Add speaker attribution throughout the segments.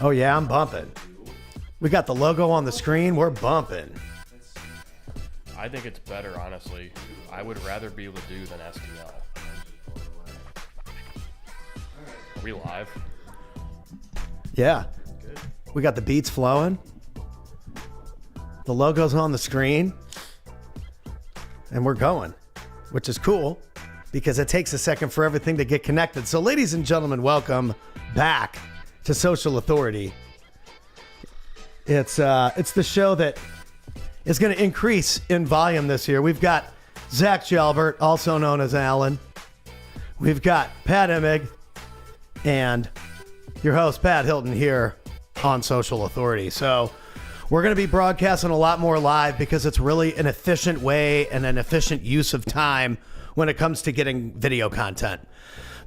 Speaker 1: Oh yeah, I'm bumping. We got the logo on the screen. We're bumping.
Speaker 2: I think it's better, honestly. I would rather be able to do than STL. Are we live?
Speaker 1: Yeah.
Speaker 2: Good.
Speaker 1: We got the beats flowing. The logo's on the screen. And we're going, which is cool because it takes a second for everything to get connected. So ladies and gentlemen, welcome back to Social Authority. It's the show that is going to increase in volume this year. We've got Zach Jalbert, also known as Alan. We've got Pat Emig and your host, Pat Hilton, here on Social Authority. So we're going to be broadcasting a lot more live because it's really an efficient way and an efficient use of time when it comes to getting video content.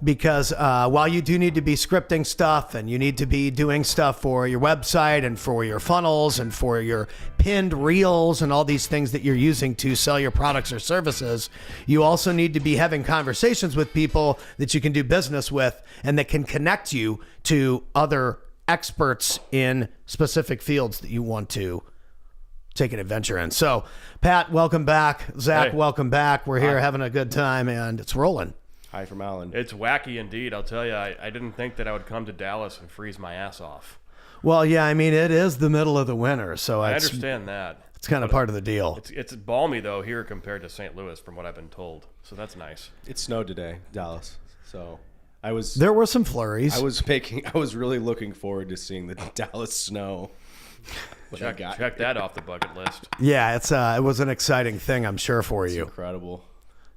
Speaker 1: Because while you do need to be scripting stuff and you need to be doing stuff for your website and for your funnels and for your pinned reels and all these things that you're using to sell your products or services, you also need to be having conversations with people that you can do business with and that can connect you to other experts in specific fields that you want to take an adventure in. So, Pat, welcome back. Zach,
Speaker 2: Hey.
Speaker 1: Welcome back. We're here having a good time and it's rolling.
Speaker 3: Hi from Alan.
Speaker 2: It's wacky indeed. I'll tell you, I didn't think that I would come to Dallas and freeze my ass off.
Speaker 1: Well, yeah, I mean, it is the middle of the winter, so
Speaker 2: I
Speaker 1: it's
Speaker 2: understand that.
Speaker 1: It's kind of part of the deal.
Speaker 2: It's balmy, though, here compared to St. Louis, from what I've been told. So that's nice.
Speaker 3: It snowed today, Dallas. So
Speaker 1: There were some flurries.
Speaker 3: I was really looking forward to seeing the Dallas snow.
Speaker 2: Check that off the bucket list.
Speaker 1: Yeah, it was an exciting thing, I'm sure, for you.
Speaker 3: Incredible.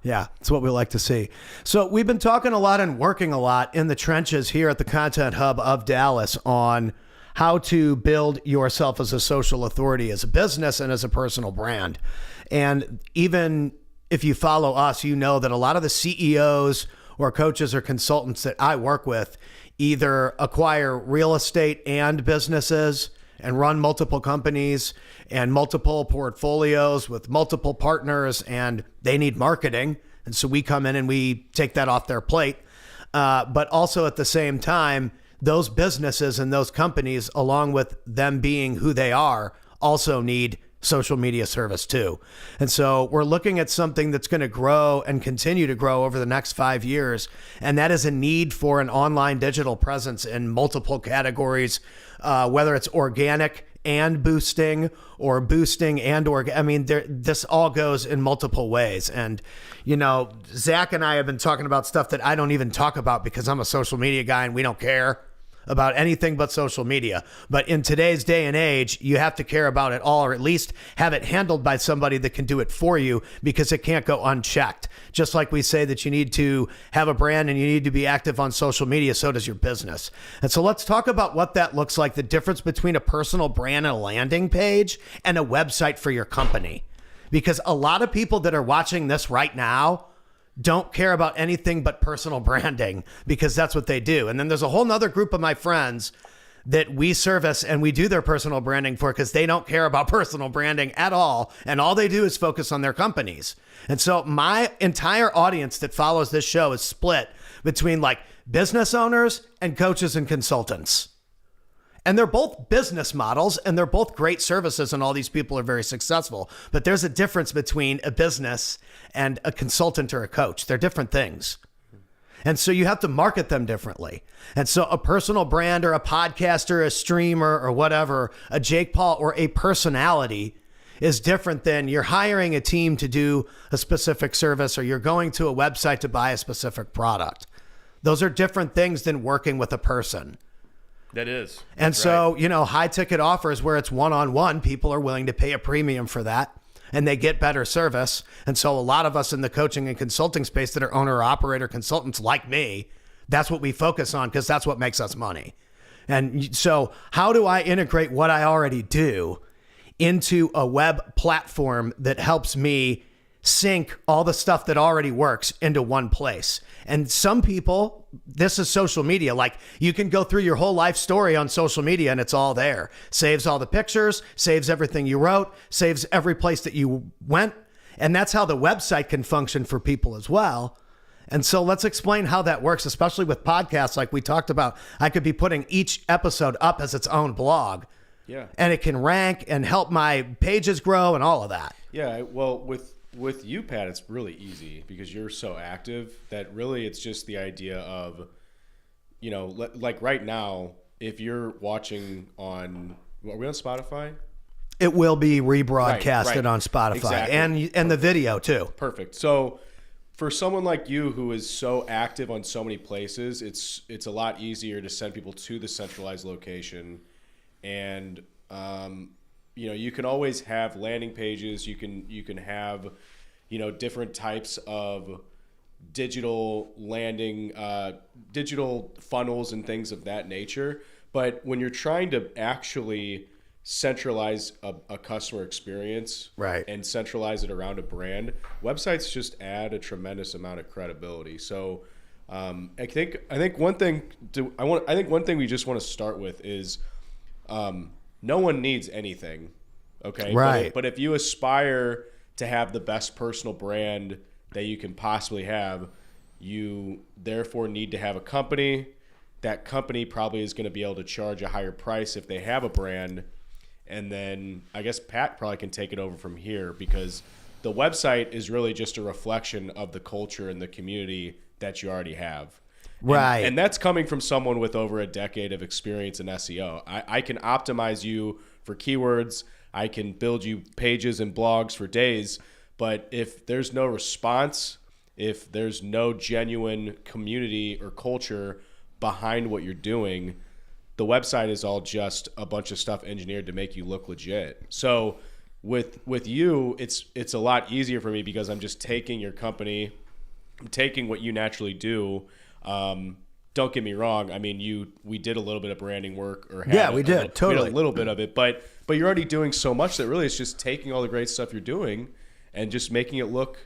Speaker 1: Yeah, it's what we like to see. So we've been talking a lot and working a lot in the trenches here at the Content Hub of Dallas on how to build yourself as a social authority, as a business and as a personal brand. And even if you follow us, you know that a lot of the CEOs or coaches or consultants that I work with either acquire real estate and businesses and run multiple companies and multiple portfolios with multiple partners, and they need marketing. And so we come in and we take that off their plate. But also at the same time, those businesses and those companies, along with them being who they are, also need social media service too. And so we're looking at something that's going to grow and continue to grow over the next 5 years. And that is a need for an online digital presence in multiple categories, whether it's organic and boosting or boosting and this all goes in multiple ways. And, you know, Zach and I have been talking about stuff that I don't even talk about because I'm a social media guy and we don't care about anything but social media. But in today's day and age, you have to care about it all, or at least have it handled by somebody that can do it for you, because it can't go unchecked. Just like we say that you need to have a brand and you need to be active on social media, so does your business. And so let's talk about what that looks like, the difference between a personal brand and a landing page and a website for your company. Because a lot of people that are watching this right now don't care about anything but personal branding, because that's what they do. And then there's a whole nother group of my friends that we service and we do their personal branding for because they don't care about personal branding at all. And all they do is focus on their companies. And so my entire audience that follows this show is split between like business owners and coaches and consultants. And they're both business models and they're both great services, and all these people are very successful. But there's a difference between a business and a consultant or a coach. They're different things. And so you have to market them differently. And so a personal brand or a podcaster, a streamer or whatever, a Jake Paul or a personality is different than you're hiring a team to do a specific service or you're going to a website to buy a specific product. Those are different things than working with a person.
Speaker 2: That is.
Speaker 1: And
Speaker 2: That's
Speaker 1: so,
Speaker 2: right.
Speaker 1: you know, high ticket offers where it's one-on-one, people are willing to pay a premium for that and they get better service. And so a lot of us in the coaching and consulting space that are owner or operator consultants like me, that's what we focus on because that's what makes us money. And so how do I integrate what I already do into a web platform that helps me sync all the stuff that already works into one place? And some people, this is social media. Like you can go through your whole life story on social media and it's all there. Saves all the pictures, saves everything you wrote, saves every place that you went. And that's how the website can function for people as well. And so let's explain how that works, especially with podcasts like we talked about. I could be putting each episode up as its own blog.
Speaker 3: Yeah.
Speaker 1: And it can rank and help my pages grow and all of that.
Speaker 3: Yeah, well, with you, Pat, it's really easy because you're so active that really it's just the idea of, you know, like right now, if you're watching on, are we on Spotify?
Speaker 1: It will be rebroadcasted
Speaker 3: Right.
Speaker 1: on Spotify
Speaker 3: Exactly.
Speaker 1: and the video too.
Speaker 3: Perfect. So for someone like you who is so active on so many places, it's a lot easier to send people to the centralized location. And you know, you can always have landing pages. You can have, you know, different types of digital landing, digital funnels and things of that nature. But when you're trying to actually centralize a customer experience,
Speaker 1: right,
Speaker 3: and centralize it around a brand, websites just add a tremendous amount of credibility. So I think one thing we just want to start with is no one needs anything, okay?
Speaker 1: Right.
Speaker 3: But if you aspire to have the best personal brand that you can possibly have, you therefore need to have a company. That company probably is going to be able to charge a higher price if they have a brand. And then I guess Pat probably can take it over from here, because the website is really just a reflection of the culture and the community that you already have.
Speaker 1: Right.
Speaker 3: And that's coming from someone with over a decade of experience in SEO. I can optimize you for keywords. I can build you pages and blogs for days. But if there's no response, if there's no genuine community or culture behind what you're doing, the website is all just a bunch of stuff engineered to make you look legit. So with you, it's a lot easier for me because I'm just taking your company, I'm taking what you naturally do. Don't get me wrong. I mean, we did a little bit of branding work, or
Speaker 1: we did totally
Speaker 3: a little bit of it, but you're already doing so much that really it's just taking all the great stuff you're doing and just making it look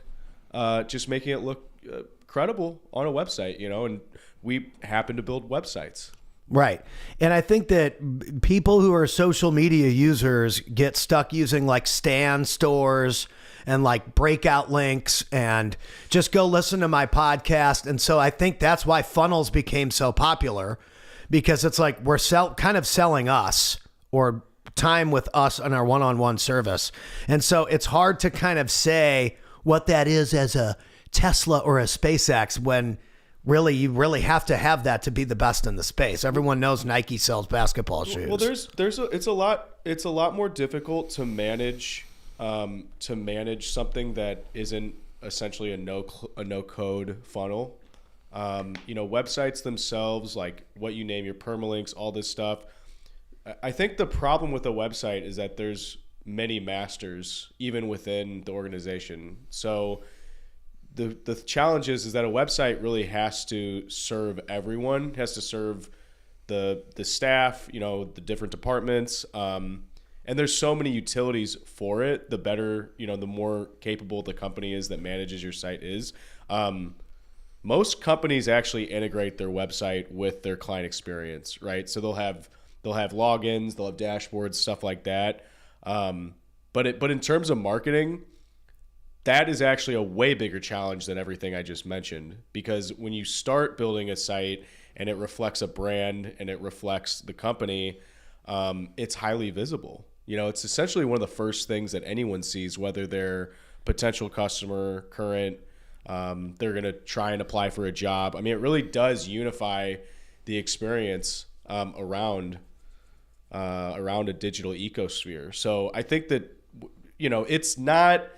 Speaker 3: credible on a website, you know. And we happen to build websites.
Speaker 1: Right. And I think that people who are social media users get stuck using like Stan stores and like breakout links and just go listen to my podcast. And so I think that's why funnels became so popular, because it's like we're kind of selling us, or time with us on our one-on-one service. And so it's hard to kind of say what that is as a Tesla or a SpaceX, when really you really have to have that to be the best in the space. Everyone knows Nike sells basketball shoes.
Speaker 3: Well, it's a lot more difficult to manage something that isn't essentially a no code funnel. You know, websites themselves, like what you name, your permalinks, all this stuff. I think the problem with a website is that there's many masters even within the organization. So the challenge is that a website really has to serve everyone, has to serve the staff, you know, the different departments. And there's so many utilities for it. The better, you know, the more capable the company is that manages your site is. Most companies actually integrate their website with their client experience, right? So they'll have logins, they'll have dashboards, stuff like that. But in terms of marketing, that is actually a way bigger challenge than everything I just mentioned, because when you start building a site and it reflects a brand and it reflects the company, it's highly visible. You know, it's essentially one of the first things that anyone sees, whether they're potential customer, current, they're going to try and apply for a job. I mean, it really does unify the experience around a digital ecosphere. So I think that, you know, it's not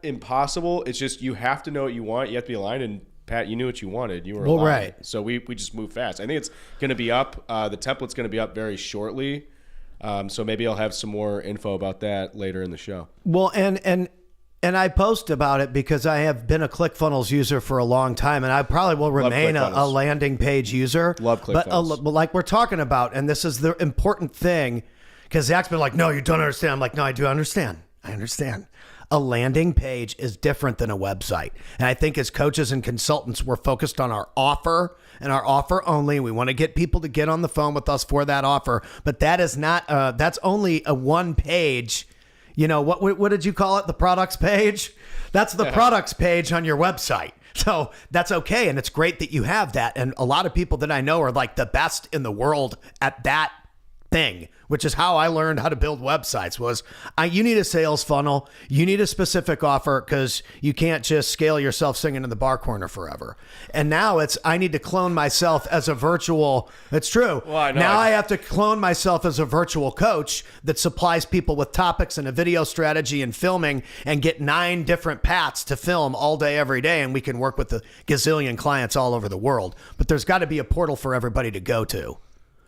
Speaker 3: impossible. It's just you have to know what you want. You have to be aligned. And Pat, you knew what you wanted. You were aligned.
Speaker 1: Right.
Speaker 3: So we just moved fast. I think it's going to be up. The template's going to be up very shortly. So maybe I'll have some more info about that later in the show.
Speaker 1: Well, and I post about it because I have been a ClickFunnels user for a long time, and I probably will remain a landing page user.
Speaker 3: Love ClickFunnels.
Speaker 1: But like we're talking about, and this is the important thing, because Zach's been like, no, you don't understand. I'm like, no, I do understand. I understand. A landing page is different than a website. And I think as coaches and consultants, we're focused on our offer and our offer only. We want to get people to get on the phone with us for that offer. But that is not, that's only a one page. You know, what did you call it? The products page? That's the products page on your website. So that's okay. And it's great that you have that. And a lot of people that I know are like the best in the world at that thing, which is how I learned how to build websites. Was you need a sales funnel, you need a specific offer, because you can't just scale yourself singing in the bar corner forever. And now it's I need to clone myself as a virtual. It's true.
Speaker 2: Well, I know.
Speaker 1: Now I have to clone myself as a virtual coach that supplies people with topics and a video strategy and filming, and get 9 different paths to film all day every day, and we can work with a gazillion clients all over the world. But there's got to be a portal for everybody to go to.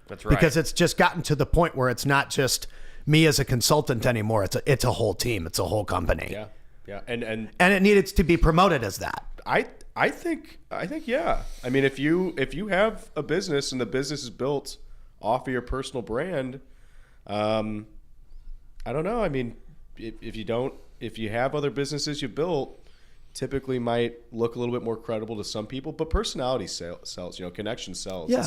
Speaker 2: That's right.
Speaker 1: Because it's just gotten to the point where it's not just me as a consultant anymore. It's a whole team. It's a whole company.
Speaker 3: Yeah. Yeah. And
Speaker 1: it needed to be promoted as that.
Speaker 3: I think yeah. I mean, if you have a business and the business is built off of your personal brand, I don't know. I mean, if you have other businesses you built, typically might look a little bit more credible to some people, but personality sells, connection sells.
Speaker 1: Yeah.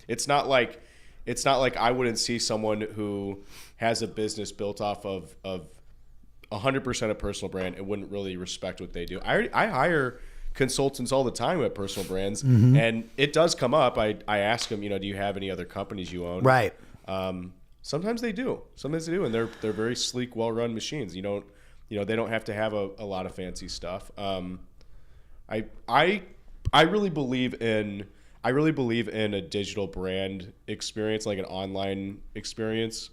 Speaker 3: It's not like I wouldn't see someone who has a business built off of 100% of personal brand and wouldn't really respect what they do. I hire consultants all the time at personal brands, and it does come up. I ask them, do you have any other companies you own?
Speaker 1: Right.
Speaker 3: Sometimes they do. And they're very sleek, well-run machines. They don't have to have a lot of fancy stuff. I really believe in a digital brand experience, like an online experience,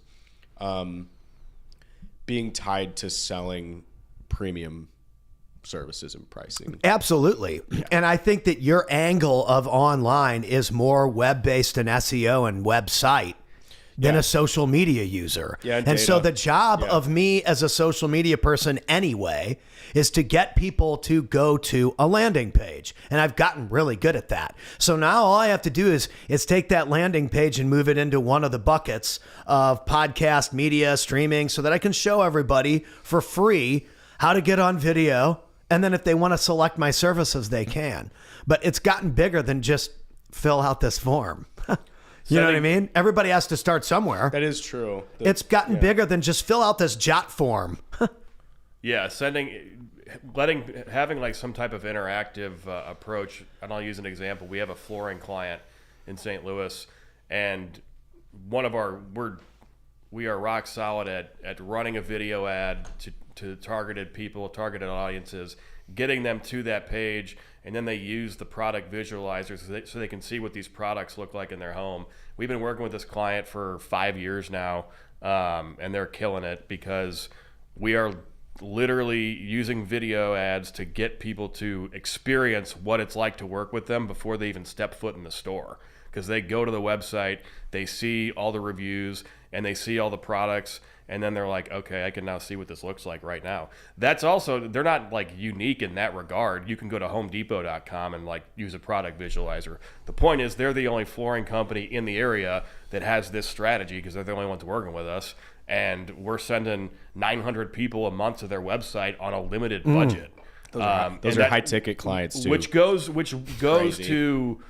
Speaker 3: being tied to selling premium services and pricing.
Speaker 1: Absolutely. Yeah. And I think that your angle of online is more web-based and SEO and website than a social media user.
Speaker 3: Yeah,
Speaker 1: and so the job of me as a social media person anyway is to get people to go to a landing page. And I've gotten really good at that. So now all I have to do is take that landing page and move it into one of the buckets of podcast, media, streaming, so that I can show everybody for free how to get on video. And then if they want to select my services, they can. But it's gotten bigger than just fill out this form. You know what I mean? Everybody has to start somewhere.
Speaker 3: That is true.
Speaker 1: It's gotten bigger than just fill out this jot form.
Speaker 2: Yeah, having like some type of interactive approach. And I'll use an example. We have a flooring client in St. Louis, and we are rock solid at running a video ad to targeted people, targeted audiences, getting them to that page, and then they use the product visualizers so they can see what these products look like in their home. We've been working with this client for 5 years now, and they're killing it because we are literally using video ads to get people to experience what it's like to work with them before they even step foot in the store. Because they go to the website, they see all the reviews, and they see all the products, and then they're like, okay, I can now see what this looks like right now. That's also, they're not like unique in that regard. You can go to homedepot.com and like use a product visualizer. The point is they're the only flooring company in the area that has this strategy because they're the only ones working with us. And we're sending 900 people a month to their website on a limited budget.
Speaker 3: Those are high ticket clients too.
Speaker 2: Which goes
Speaker 3: Crazy.
Speaker 2: to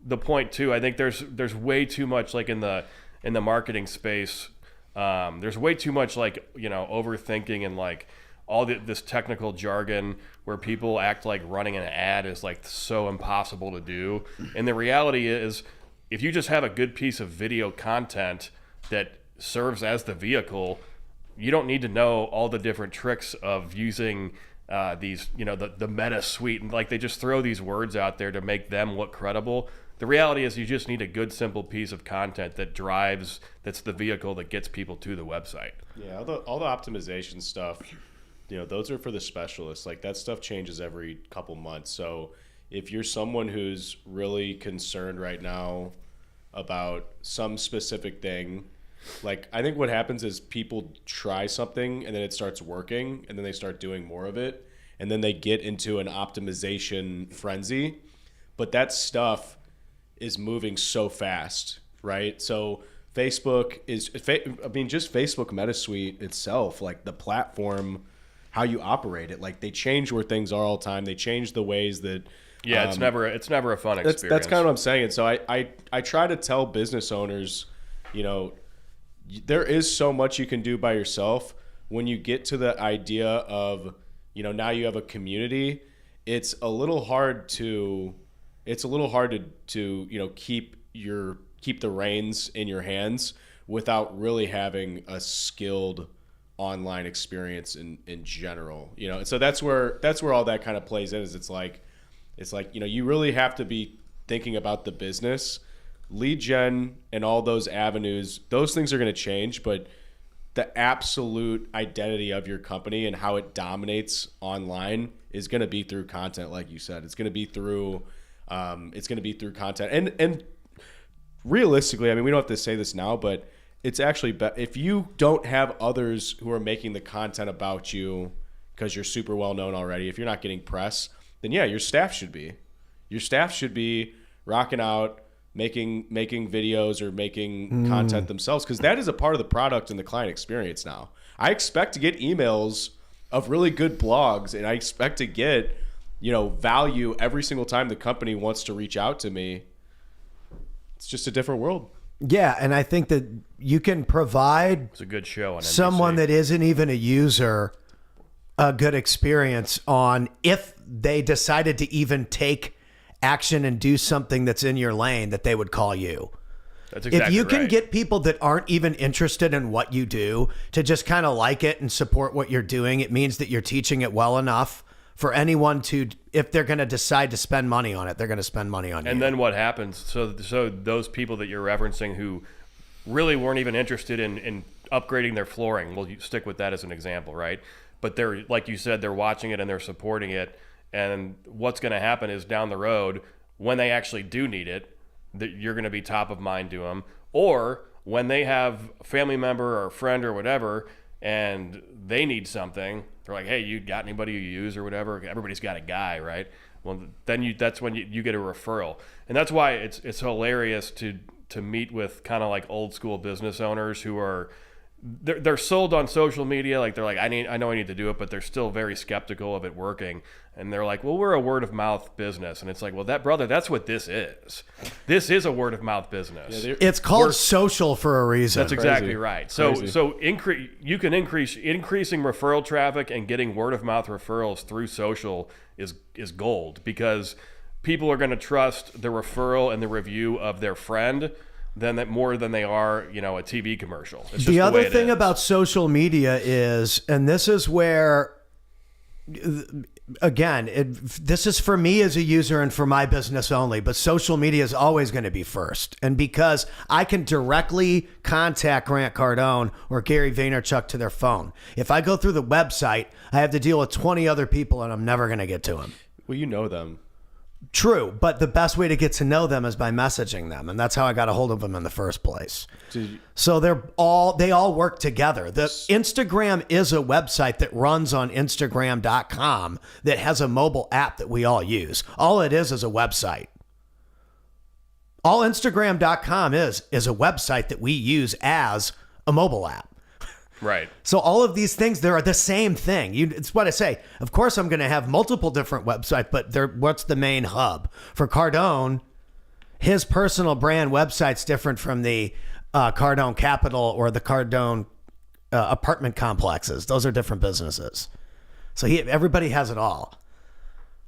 Speaker 2: the point too. I think there's way too much like in the marketing space. There's way too much like, overthinking and like all this technical jargon where people act like running an ad is like so impossible to do. And the reality is, if you just have a good piece of video content that serves as the vehicle, you don't need to know all the different tricks of using these, the meta suite. And like they just throw these words out there to make them look credible. The reality is you just need a good, simple piece of content that's the vehicle that gets people to the website.
Speaker 3: Yeah, all the optimization stuff, those are for the specialists. Like that stuff changes every couple months. So if you're someone who's really concerned right now about some specific thing, like I think what happens is people try something and then it starts working and then they start doing more of it and then they get into an optimization frenzy. But that stuff is moving so fast, right? So Facebook just Facebook MetaSuite itself, like the platform, how you operate it, like they change where things are all the time. They change the ways that.
Speaker 2: Yeah, it's never a fun experience.
Speaker 3: That's kind of what I'm saying. So I try to tell business owners, there is so much you can do by yourself. When you get to the idea of, now you have a community, it's a little hard to keep the reins in your hands without really having a skilled online experience in general. So that's where all that kind of plays in. Is it's like you really have to be thinking about the business, lead gen, and all those avenues. Those things are going to change, but the absolute identity of your company and how it dominates online is going to be through content. Like you said, it's going to be through content. And realistically, I mean, we don't have to say this now, but it's actually if you don't have others who are making the content about you because you're super well known already, if you're not getting press, then yeah, your staff should be rocking out, making videos or making content themselves, because that is a part of the product and the client experience now. I expect to get emails of really good blogs, and I expect to get, value every single time the company wants to reach out to me. It's just a different world.
Speaker 1: Yeah, and I think that you can provide
Speaker 2: It's a good show on NBC.
Speaker 1: someone that isn't even a user a good experience on if they decided to even take action and do something that's in your lane, that they would call you.
Speaker 2: That's exactly
Speaker 1: If you can
Speaker 2: right.
Speaker 1: get people that aren't even interested in what you do to just kind of like it and support what you're doing, it means that you're teaching it well enough for anyone to, if they're going to decide to spend money on it, they're going to spend money on you.
Speaker 2: And then what happens? So those people that you're referencing who really weren't even interested in upgrading their flooring, well, you stick with that as an example, right? But they're, like you said, they're watching it and they're supporting it. And what's going to happen is down the road, when they actually do need it, that you're going to be top of mind to them. Or when they have a family member or a friend or whatever, and they need something, they're like, hey, you got anybody you use or whatever? Everybody's got a guy, right? Well, then that's when you get a referral. And that's why it's hilarious to meet with kind of like old school business owners who are, they're sold on social media. Like they're like, I know I need to do it, but they're still very skeptical of it working. And they're like, well, we're a word of mouth business. And it's like, well, that's what this is. This is a word of mouth business.
Speaker 3: Yeah,
Speaker 1: it's called social for a reason.
Speaker 2: That's exactly right. So
Speaker 3: Crazy.
Speaker 2: You can increasing referral traffic and getting word of mouth referrals through social is gold, because people are going to trust the referral and the review of their friend more than they are, a TV commercial. It's just
Speaker 1: The other
Speaker 2: way it
Speaker 1: thing
Speaker 2: is.
Speaker 1: about social media is, and this is where, again, this is for me as a user and for my business only, but social media is always going to be first. And because I can directly contact Grant Cardone or Gary Vaynerchuk to their phone. If I go through the website, I have to deal with 20 other people and I'm never going to get to them.
Speaker 3: Well, you know them.
Speaker 1: True, but the best way to get to know them is by messaging them, and that's how I got a hold of them in the first place. So they all work together. The Instagram is a website that runs on Instagram.com that has a mobile app that we all use. All it is a website. All Instagram.com is a website that we use as a mobile app.
Speaker 2: Right.
Speaker 1: So all of these things, they're the same thing. It's what I say. Of course, I'm going to have multiple different websites, but what's the main hub? For Cardone, his personal brand website's different from the Cardone Capital or the Cardone apartment complexes. Those are different businesses. So everybody has it all.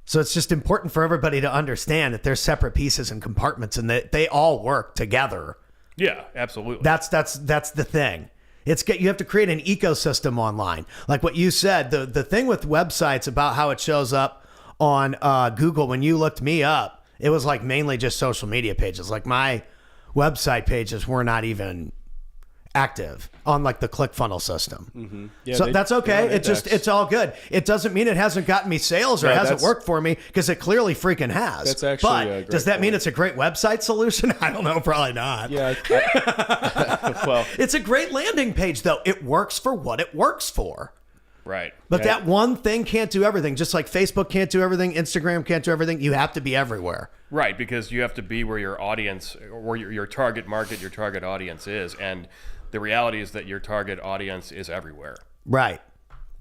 Speaker 1: So it's just important for everybody to understand that they're separate pieces and compartments and that they all work together.
Speaker 2: Yeah, absolutely.
Speaker 1: That's the thing. You have to create an ecosystem online. Like what you said, the thing with websites about how it shows up on Google, when you looked me up, it was like mainly just social media pages. Like my website pages were not even active on like the ClickFunnels system.
Speaker 3: Mm-hmm. Yeah,
Speaker 1: so that's okay. It's all good. It doesn't mean it hasn't gotten me sales or
Speaker 3: No,
Speaker 1: hasn't
Speaker 3: that's-
Speaker 1: worked for me, because it clearly freaking has.
Speaker 3: That's actually
Speaker 1: but
Speaker 3: a great
Speaker 1: does that mean
Speaker 3: point.
Speaker 1: it's a great website solution? I don't know. Probably not.
Speaker 3: Yeah. Well,
Speaker 1: It's a great landing page, though. It works for what it works for.
Speaker 2: Right.
Speaker 1: But
Speaker 3: Yeah.
Speaker 1: that one thing can't do everything. Just like Facebook can't do everything, Instagram can't do everything. You have to be everywhere.
Speaker 2: Right, because you have to be where your audience, or your target market, your target audience is. And the reality is that your target audience is everywhere.
Speaker 1: Right.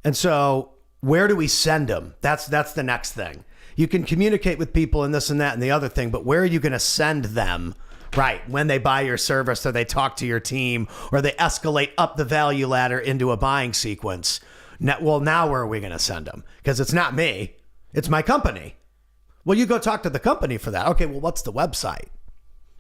Speaker 1: And so where do we send them? That's the next thing. You can communicate with people and this and that and the other thing, but where are you going to send them? Right. When they buy your service or they talk to your team or they escalate up the value ladder into a buying sequence. Now where are we going to send them? Because it's not me. It's my company. Well, you go talk to the company for that. Okay, well, what's the website?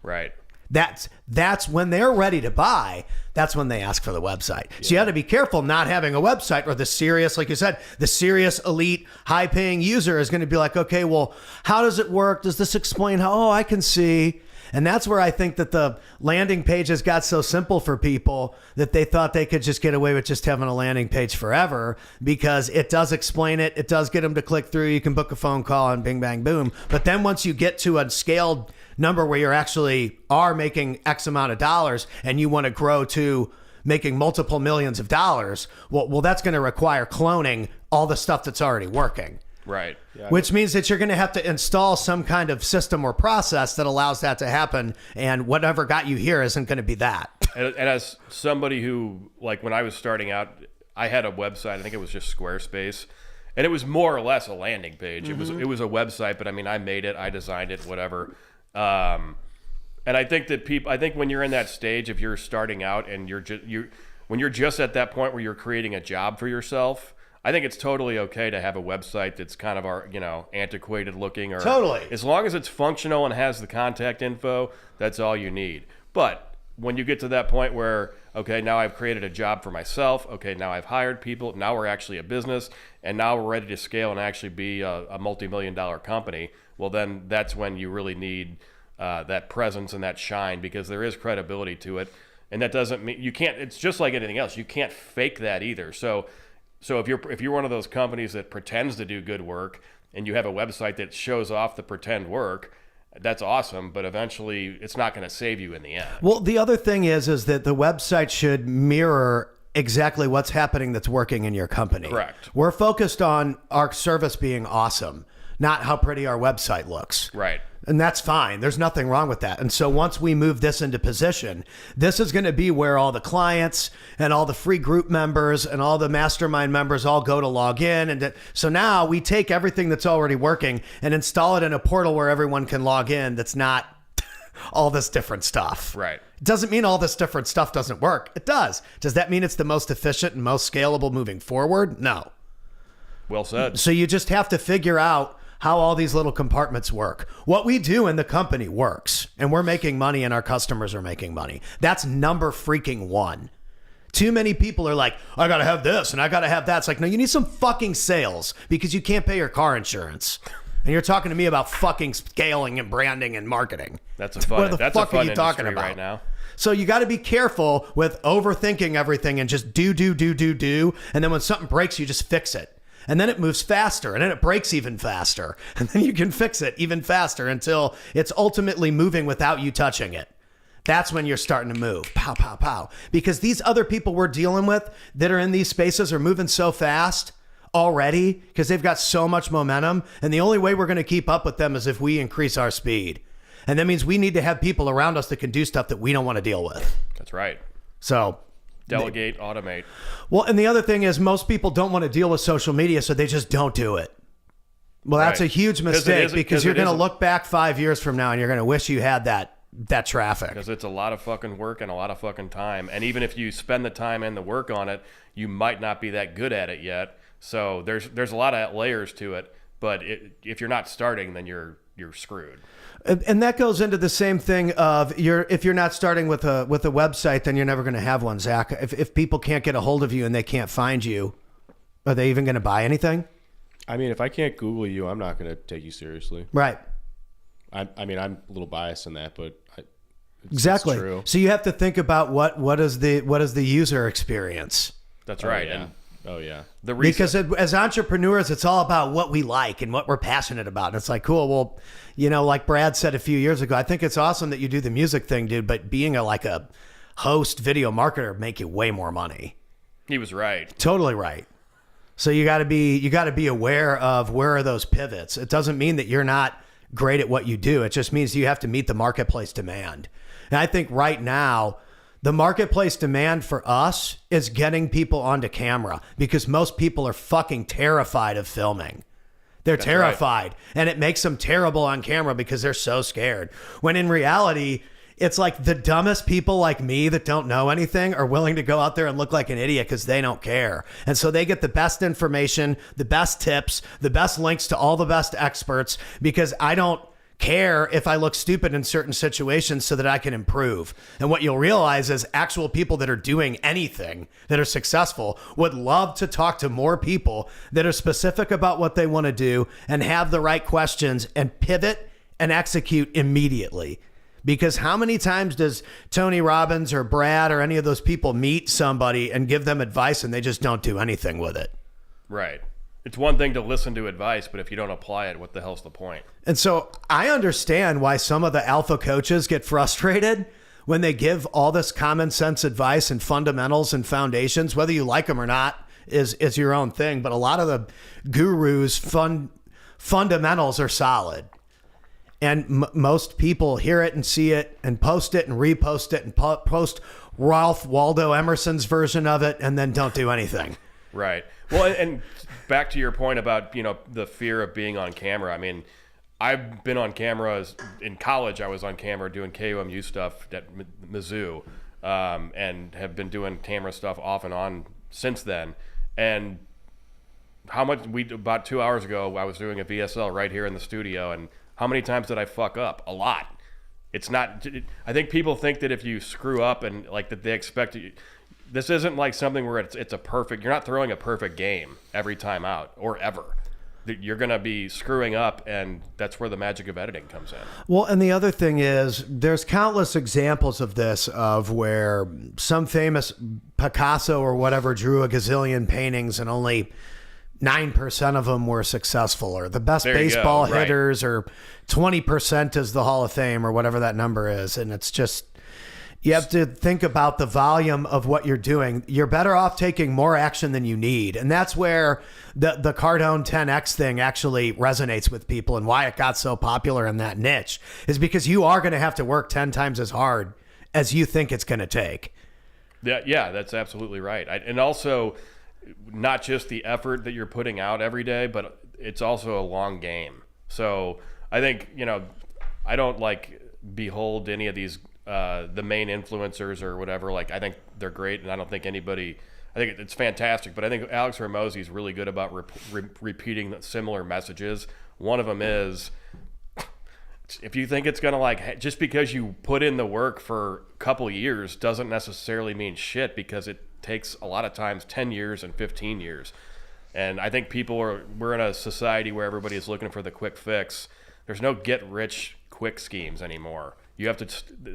Speaker 2: Right.
Speaker 1: That's when they're ready to buy. That's when they ask for the website. So you got to be careful not having a website, or the serious, like you said, the serious elite high paying user is going to be like, okay, well, how does it work? Does this explain how? Oh, I can see. And that's where I think that the landing pages got so simple for people that they thought they could just get away with just having a landing page forever, because it does explain it. It does get them to click through. You can book a phone call and bing, bang, boom. But then once you get to a scaled number where you're actually are making X amount of dollars and you want to grow to making multiple millions of dollars, well, that's going to require cloning all the stuff that's already working.
Speaker 2: Right.
Speaker 3: Yeah,
Speaker 1: Which means that you're going to have to install some kind of system or process that allows that to happen. And whatever got you here isn't going to be that.
Speaker 2: And as somebody who, like, when I was starting out, I had a website. I think it was just Squarespace, and it was more or less a landing page.
Speaker 1: Mm-hmm.
Speaker 2: It was a website, but I mean, I made it, I designed it, whatever. And I think that I think when you're in that stage, if you're starting out and when you're just at that point where you're creating a job for yourself, I think it's totally okay to have a website that's kind of antiquated looking, or
Speaker 1: Totally.
Speaker 2: as long as it's functional and has the contact info, that's all you need. But when you get to that point where, okay, now I've created a job for myself, okay, now I've hired people, now we're actually a business, and now we're ready to scale and actually be a multi-million-dollar company, well, then that's when you really need that presence and that shine, because there is credibility to it. And that doesn't mean you can't, it's just like anything else. You can't fake that either. So if you're one of those companies that pretends to do good work and you have a website that shows off the pretend work, that's awesome, but eventually it's not going to save you in the end.
Speaker 1: Well, the other thing is that the website should mirror exactly what's happening that's working in your company.
Speaker 2: Correct.
Speaker 1: We're focused on our service being awesome, not how pretty our website looks.
Speaker 2: Right.
Speaker 1: And that's fine. There's nothing wrong with that. And so once we move this into position, this is going to be where all the clients and all the free group members and all the mastermind members all go to log in. And so now we take everything that's already working and install it in a portal where everyone can log in. That's not all this different stuff.
Speaker 2: Right.
Speaker 1: It doesn't mean all this different stuff doesn't work. It does. Does that mean it's the most efficient and most scalable moving forward? No.
Speaker 2: Well said.
Speaker 1: So you just have to figure out how all these little compartments work. What we do in the company works, and we're making money and our customers are making money. That's number freaking one. Too many people are like, I got to have this and I got to have that. It's like, no, you need some fucking sales, because you can't pay your car insurance. And you're talking to me about fucking scaling and branding and marketing.
Speaker 2: That's a fun,
Speaker 1: What the
Speaker 2: that's
Speaker 1: fuck
Speaker 2: a fun
Speaker 1: are you talking
Speaker 2: industry
Speaker 1: about
Speaker 2: right now.
Speaker 1: So you got to be careful with overthinking everything and just do. And then when something breaks, you just fix it. And then it moves faster, and then it breaks even faster. And then you can fix it even faster until it's ultimately moving without you touching it. That's when you're starting to move. Pow, pow, pow. Because these other people we're dealing with that are in these spaces are moving so fast already, because they've got so much momentum. And the only way we're going to keep up with them is if we increase our speed. And that means we need to have people around us that can do stuff that we don't want to deal with.
Speaker 2: That's right.
Speaker 1: So
Speaker 2: Delegate, automate.
Speaker 1: well, and the other thing is most people don't want to deal with social media, so they just don't do it. Well, that's
Speaker 2: Right.
Speaker 1: a huge
Speaker 2: 'Cause it
Speaker 1: mistake,
Speaker 2: is-
Speaker 1: because
Speaker 2: 'cause
Speaker 1: you're
Speaker 2: it
Speaker 1: going to
Speaker 2: is-
Speaker 1: look back 5 years from now and you're going to wish you had that traffic.
Speaker 2: Because it's a lot of fucking work and a lot of fucking time. And even if you spend the time and the work on it, you might not be that good at it yet. So there's a lot of layers to it. But if you're not starting, then you're screwed.
Speaker 1: And that goes into the same thing of if you're not starting with a website, then you're never going to have one, Zach. If people can't get a hold of you and they can't find you, are they even going to buy anything?
Speaker 3: I mean, if I can't Google you, I'm not going to take you seriously.
Speaker 1: Right.
Speaker 3: I mean, I'm a little biased in that, but
Speaker 1: Exactly.
Speaker 3: It's true.
Speaker 1: So you have to think about what is the user experience.
Speaker 2: That's right.
Speaker 3: Yeah.
Speaker 2: And
Speaker 3: Oh yeah.
Speaker 2: the reason,
Speaker 1: Because as entrepreneurs, it's all about what we like and what we're passionate about. And it's like, cool. Well, like Brad said a few years ago, I think it's awesome that you do the music thing, dude. But being a host, video marketer, make you way more money.
Speaker 2: he was right.
Speaker 1: Totally right. So you got to be aware of where are those pivots. It doesn't mean that you're not great at what you do. It just means you have to meet the marketplace demand. And I think right now, the marketplace demand for us is getting people onto camera, because most people are fucking terrified of filming. They're terrified. And it makes them terrible on camera because they're so scared. When in reality, it's like the dumbest people like me that don't know anything are willing to go out there and look like an idiot because they don't care. And so they get the best information, the best tips, the best links to all the best experts, because I don't care if I look stupid in certain situations so that I can improve. And what you'll realize is actual people that are doing anything, that are successful, would love to talk to more people that are specific about what they want to do and have the right questions and pivot and execute immediately. Because how many times does Tony Robbins or Brad or any of those people meet somebody and give them advice and they just don't do anything with it?
Speaker 2: Right. It's one thing to listen to advice, but if you don't apply it, what the hell's the point?
Speaker 1: And so I understand why some of the alpha coaches get frustrated when they give all this common sense advice and fundamentals and foundations. Whether you like them or not is your own thing. But a lot of the gurus' fundamentals are solid. And most people hear it and see it and post it and repost it and post Ralph Waldo Emerson's version of it and then don't do anything.
Speaker 2: Right. Well, and back to your point about, the fear of being on camera. I mean, I've been on camera in college. I was on camera doing KOMU stuff at Mizzou, and have been doing camera stuff off and on since then. And about 2 hours ago, I was doing a VSL right here in the studio, and how many times did I fuck up? A lot. It's not. I think people think that if you screw up and that they expect you. This isn't like something where it's a perfect. You're not throwing a perfect game every time out or ever. You're going to be screwing up, and that's where the magic of editing comes in.
Speaker 1: Well, and the other thing is, there's countless examples of this, of where some famous Picasso or whatever drew a gazillion paintings and only 9% of them were successful, or the best baseball hitters, or 20% is the Hall of Fame, or whatever that number is. And it's just, you have to think about the volume of what you're doing. You're better off taking more action than you need. And that's where the Cardone 10X thing actually resonates with people, and why it got so popular in that niche is because you are going to have to work 10 times as hard as you think it's going to take.
Speaker 2: Yeah, that's absolutely right. And also, not just the effort that you're putting out every day, but it's also a long game. So I think, I don't behold any of these the main influencers or whatever. I think they're great, and I think it's fantastic, but I think Alex Hormozy is really good about repeating similar messages. One of them is, if you think it's going to just because you put in the work for a couple years doesn't necessarily mean shit, because it takes a lot of times 10 years and 15 years. And I think we're in a society where everybody is looking for the quick fix. There's no get rich quick schemes anymore. You have to,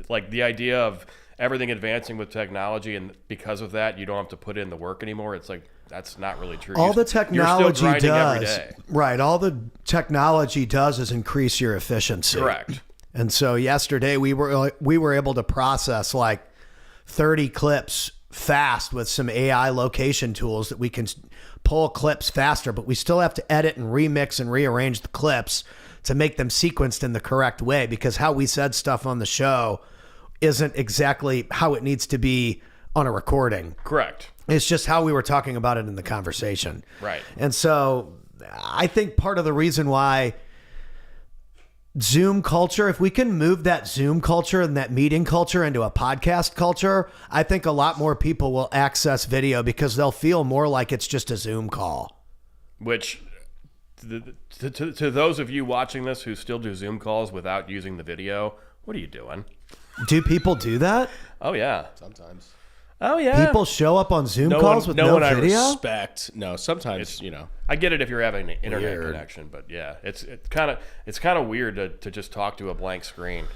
Speaker 2: the idea of everything advancing with technology, and because of that, you don't have to put in the work anymore. It's that's not really true.
Speaker 1: All the technology
Speaker 2: you're still grinding
Speaker 1: does,
Speaker 2: every day.
Speaker 1: Right? All the technology does is increase your efficiency.
Speaker 2: Correct.
Speaker 1: And so yesterday we were able to process 30 clips fast with some AI location tools that we can pull clips faster, but we still have to edit and remix and rearrange the clips to make them sequenced in the correct way, because how we said stuff on the show isn't exactly how it needs to be on a recording.
Speaker 2: Correct.
Speaker 1: It's just how we were talking about it in the conversation.
Speaker 2: Right.
Speaker 1: And so I think part of the reason why Zoom culture, if we can move that Zoom culture and that meeting culture into a podcast culture, I think a lot more people will access video, because they'll feel more like it's just a Zoom call.
Speaker 2: Which, to those of you watching this who still do Zoom calls without using the video, what are you doing?
Speaker 1: Do people do that?
Speaker 2: Oh, yeah.
Speaker 3: Sometimes.
Speaker 2: Oh, yeah.
Speaker 1: People show up on Zoom calls with no video?
Speaker 3: I respect. No, sometimes,
Speaker 2: I get it if you're having an internet connection, but yeah, it's kind of weird to just talk to a blank screen.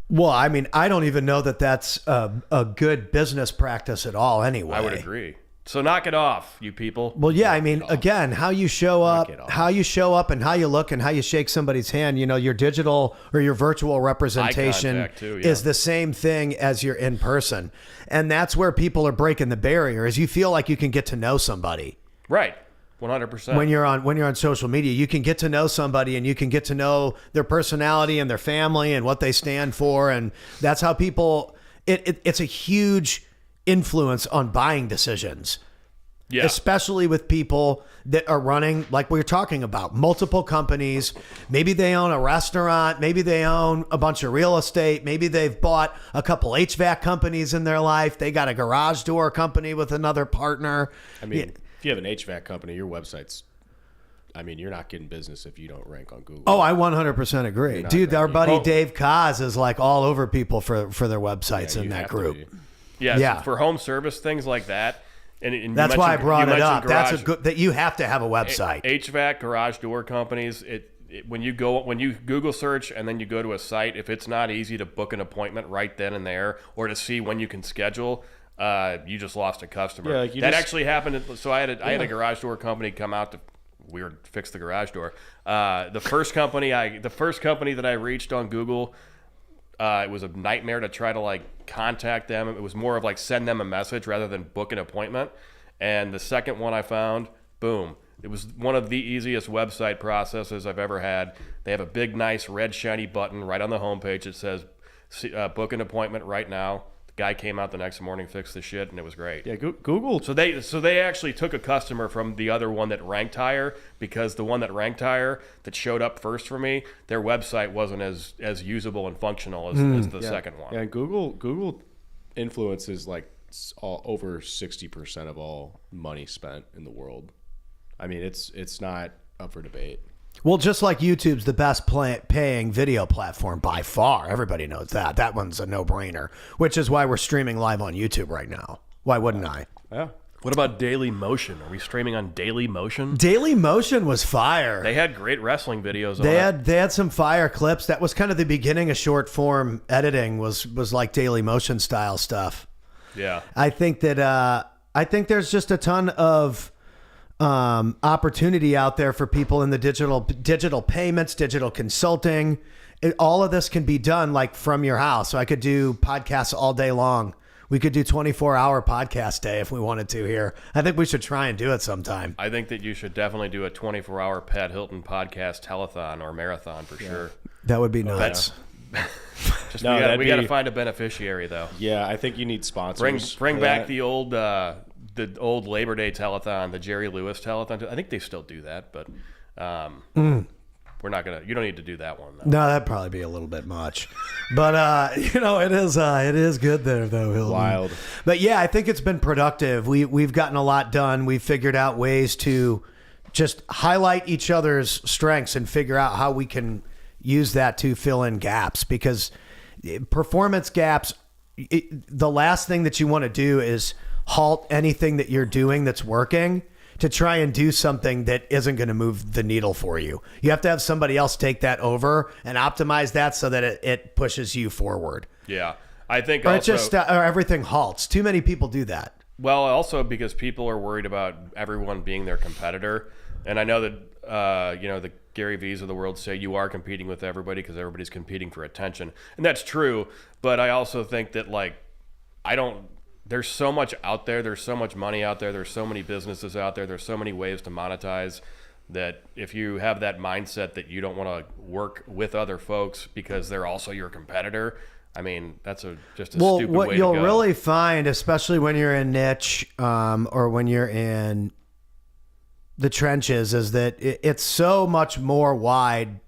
Speaker 1: Well, I mean, I don't even know that that's a good business practice at all anyway.
Speaker 2: I would agree. So knock it off, you people.
Speaker 1: Well, yeah, I mean, again, how you show up and how you look and how you shake somebody's hand, your digital or your virtual representation is the same thing as your in person. And that's where people are breaking the barrier, is you feel like you can get to know somebody.
Speaker 2: Right. 100%.
Speaker 1: When you're on social media, you can get to know somebody, and you can get to know their personality and their family and what they stand for. And that's how people, it's a huge influence on buying decisions.
Speaker 2: Yeah.
Speaker 1: Especially with people that are running, like we were talking about, multiple companies. Maybe they own a restaurant. Maybe they own a bunch of real estate. Maybe they've bought a couple HVAC companies in their life. They got a garage door company with another partner.
Speaker 3: I mean, if you have an HVAC company, your website's, I mean, you're not getting business if you don't rank on Google.
Speaker 1: Oh, I 100% agree. Dude, our buddy Dave Kaz is like all over people for their websites in that group.
Speaker 2: Yeah. For home service, things like that. And
Speaker 1: that's why I brought it up.
Speaker 2: Garage,
Speaker 1: That's a good that you have to have a website.
Speaker 2: HVAC, garage door companies. When you Google search and then you go to a site, if it's not easy to book an appointment right then and there, or to see when you can schedule, you just lost a customer.
Speaker 3: Yeah, like
Speaker 2: that actually happened. So I had a garage door company come out to fix the garage door. The first company that I reached on Google. It was a nightmare to try to like contact them. It was more of like send them a message rather than book an appointment. And the second one I found, boom. It was one of the easiest website processes I've ever had. They have a big, nice, red, shiny button right on the homepage that says book an appointment right now. The guy came out the next morning, fixed the shit, and it was great.
Speaker 3: Yeah, Google.
Speaker 2: So they actually took a customer from the other one that ranked higher, because the one that ranked higher that showed up first for me, their website wasn't as usable and functional as the second one.
Speaker 3: Yeah, Google influences like over 60% of all money spent in the world. I mean, it's not up for debate.
Speaker 1: Well, just like YouTube's the best paying video platform by far. Everybody knows that. That one's a no-brainer, which is why we're streaming live on YouTube right now. Why wouldn't I?
Speaker 3: Yeah.
Speaker 2: What about Daily Motion? Are we streaming on Daily Motion?
Speaker 1: Daily Motion was fire.
Speaker 2: They had great wrestling videos on it.
Speaker 1: They had some fire clips. That was kind of the beginning of short form editing, was like Daily Motion style stuff.
Speaker 2: Yeah.
Speaker 1: I think there's just a ton of opportunity out there for people in the digital payments, digital consulting. All of this can be done like from your house. So I could do podcasts all day long. We could do 24-hour podcast day if we wanted to here. I think we should try and do it sometime.
Speaker 2: I think that you should definitely do a 24-hour Pat Hilton podcast telethon or marathon for sure.
Speaker 1: That would be nuts.
Speaker 2: We got to find a beneficiary though.
Speaker 3: Yeah, I think you need sponsors.
Speaker 2: Bring back the old Labor Day telethon, the Jerry Lewis telethon. I think they still do that, but we're not gonna. You don't need to do that one, though.
Speaker 1: No, that'd probably be a little bit much. But it is good there though, Hilton.
Speaker 3: Wild.
Speaker 1: But yeah, I think it's been productive. We've gotten a lot done. We've figured out ways to just highlight each other's strengths and figure out how we can use that to fill in gaps, because performance gaps, the last thing that you want to do is halt anything that you're doing that's working to try and do something that isn't going to move the needle for you. You have to have somebody else take that over and optimize that so that it pushes you forward.
Speaker 2: Yeah. I think
Speaker 1: or
Speaker 2: also...
Speaker 1: or everything halts. Too many people do that.
Speaker 2: Well, also because people are worried about everyone being their competitor. And I know that, the Gary V's of the world say you are competing with everybody because everybody's competing for attention. And that's true. But I also think that, there's so much out there. There's so much money out there. There's so many businesses out there. There's so many ways to monetize, that if you have that mindset that you don't want to work with other folks because they're also your competitor, I mean, that's just a stupid way to go.
Speaker 1: What you'll really find, especially when you're in niche or when you're in the trenches, is that it's so much more wide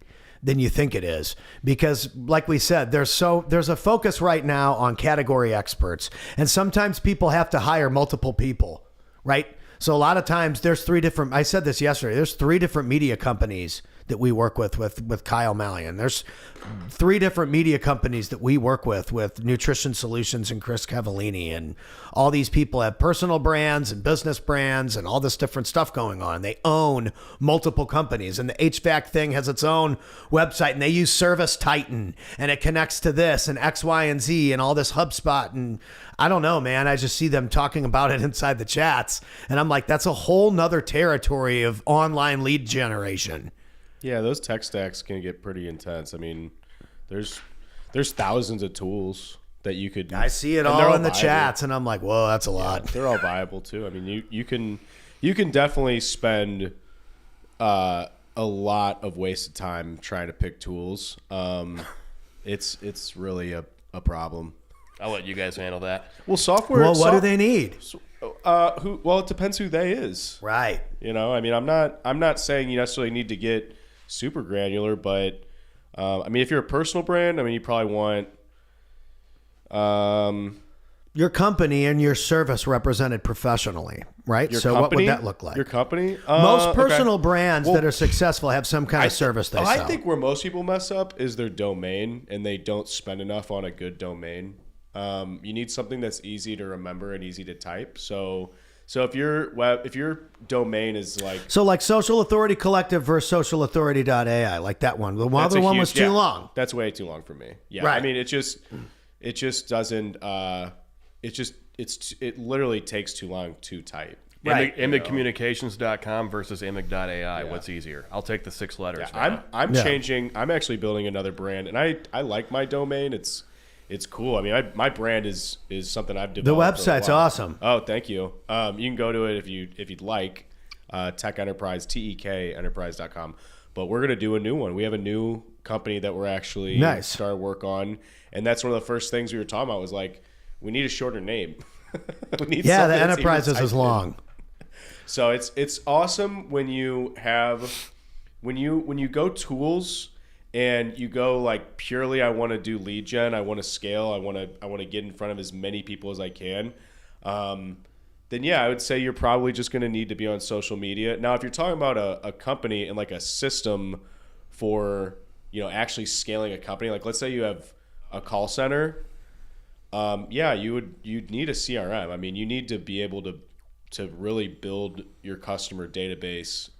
Speaker 1: than you think it is, because like we said, there's a focus right now on category experts, and sometimes people have to hire multiple people, right? So a lot of times there's I said this yesterday, there's 3 different media companies that we work with Kyle Mallion. There's 3 different media companies that we work with Nutrition Solutions and Chris Cavallini, and all these people have personal brands and business brands and all this different stuff going on. They own multiple companies, and the HVAC thing has its own website, and they use Service Titan, and it connects to this and X, Y, and Z and all this HubSpot. And I don't know, man, I just see them talking about it inside the chats, and I'm like, that's a whole nother territory of online lead generation.
Speaker 3: Yeah, those tech stacks can get pretty intense. I mean, there's thousands of tools that you could.
Speaker 1: I see it all in the chats, and I'm like, whoa, that's a lot.
Speaker 3: They're all viable too. I mean, you can definitely spend a lot of wasted time trying to pick tools. It's really a problem.
Speaker 2: I'll let you guys handle that.
Speaker 3: Well, software.
Speaker 1: Well, what do they need?
Speaker 3: Well, it depends who they is.
Speaker 1: Right.
Speaker 3: You know, I mean, I'm not saying you necessarily need to get super granular, but I mean, if you're a personal brand, I mean, you probably want
Speaker 1: your company and your service represented professionally, right?
Speaker 3: your
Speaker 1: So
Speaker 3: company,
Speaker 1: what would that look like?
Speaker 3: Your company.
Speaker 1: Most personal
Speaker 3: okay.
Speaker 1: brands
Speaker 3: Well,
Speaker 1: that are successful have some kind of service they sell.
Speaker 3: I think where most people mess up is their domain, and they don't spend enough on a good domain. You need something that's easy to remember and easy to type. So if your domain is like
Speaker 1: Social Authority Collective versus socialauthority.ai, like that one. The other one was too long.
Speaker 3: That's way too long for me. Yeah,
Speaker 1: Right.
Speaker 3: I mean, it just doesn't. It literally takes too long to type.
Speaker 1: Right.
Speaker 2: Imagecommunications.com versus imag.ai. What's easier? I'll take the 6 letters.
Speaker 3: Yeah, I'm changing. I'm actually building another brand, and I like my domain. It's cool. I mean, my brand is something I've
Speaker 1: The
Speaker 3: developed.
Speaker 1: website's awesome.
Speaker 3: Oh, thank you. You can go to it if you'd like. Tech Enterprise, TEKenterprise.com. But we're gonna do a new one. We have a new company that we're actually start work on, and that's one of the first things we were talking about was like we need a shorter name. We need
Speaker 1: Yeah, the
Speaker 3: something that's
Speaker 1: Enterprises
Speaker 3: even
Speaker 1: is
Speaker 3: typed in.
Speaker 1: long.
Speaker 3: So it's awesome when you go tools and you go like purely I want to do lead gen, I want to scale, I want to get in front of as many people as I can. Then yeah, I would say you're probably just going to need to be on social media. Now, if you're talking about a company and like a system for, actually scaling a company, like let's say you have a call center, you'd need a CRM. I mean, you need to be able to really build your customer database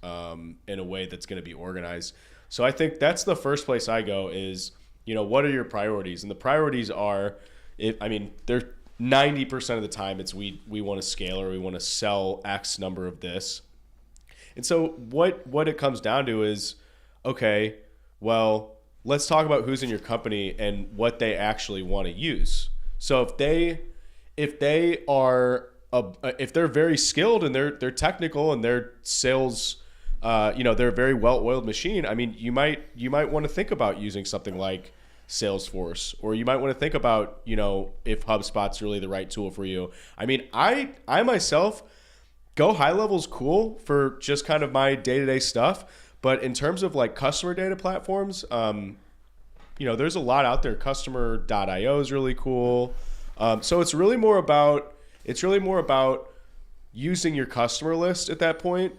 Speaker 3: in a way that's going to be organized. So I think that's the first place I go is, what are your priorities? And the priorities are, they're 90% of the time it's we want to scale or we want to sell X number of this. And so what it comes down to is, okay, well, let's talk about who's in your company and what they actually want to use. So if they're very skilled and they're technical and they're sales, they're a very well-oiled machine. I mean, you might want to think about using something like Salesforce, or you might want to think about, if HubSpot's really the right tool for you. I mean, I myself go high level's cool for just kind of my day-to-day stuff. But in terms of like customer data platforms, there's a lot out there. Customer.io is really cool. So it's really more about using your customer list at that point,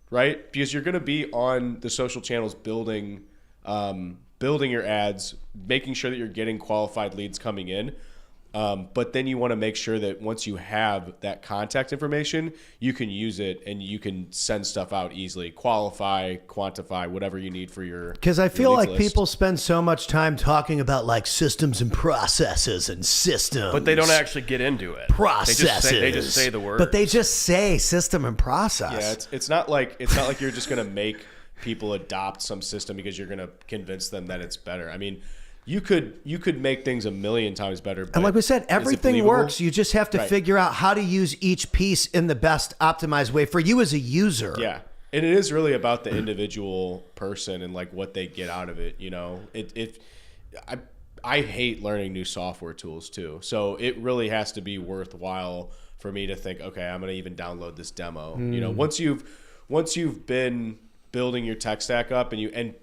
Speaker 3: right? Because you're going to be on the social channels building your ads, making sure that you're getting qualified leads coming in. But then you want to make sure that once you have that contact information, you can use it and you can send stuff out easily, qualify, quantify, whatever you need for your.
Speaker 1: Because I feel like
Speaker 3: list.
Speaker 1: people spend so much time talking about like systems and processes and systems.
Speaker 2: But they don't actually get into it.
Speaker 1: Processes.
Speaker 2: They just say the word.
Speaker 1: But they just say system and process.
Speaker 3: Yeah, it's not like you're just going to make people adopt some system because you're going to convince them that it's better. I mean, you could make things a million times better.
Speaker 1: And like we said, everything works. You just have to figure out how to use each piece in the best optimized way for you as a user.
Speaker 3: Yeah. And it is really about the individual person and like what they get out of it. I hate learning new software tools too. So it really has to be worthwhile for me to think, okay, I'm going to even download this demo. Once you've been building your tech stack up and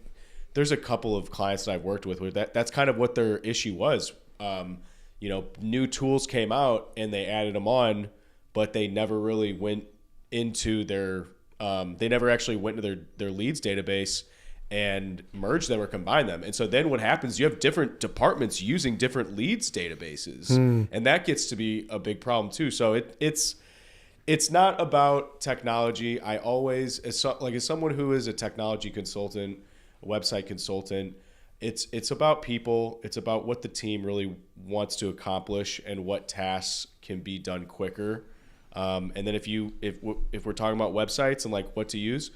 Speaker 3: there's a couple of clients that I've worked with where that's kind of what their issue was. New tools came out and they added them on, but they never really went into their leads database and merge them or combine them. And so then what happens, you have different departments using different leads databases. And that gets to be a big problem too. So it's not about technology. I always, as someone who is a technology consultant, a website consultant, it's about people. It's about what the team really wants to accomplish and what tasks can be done quicker. And then if we're talking about websites and like what to use,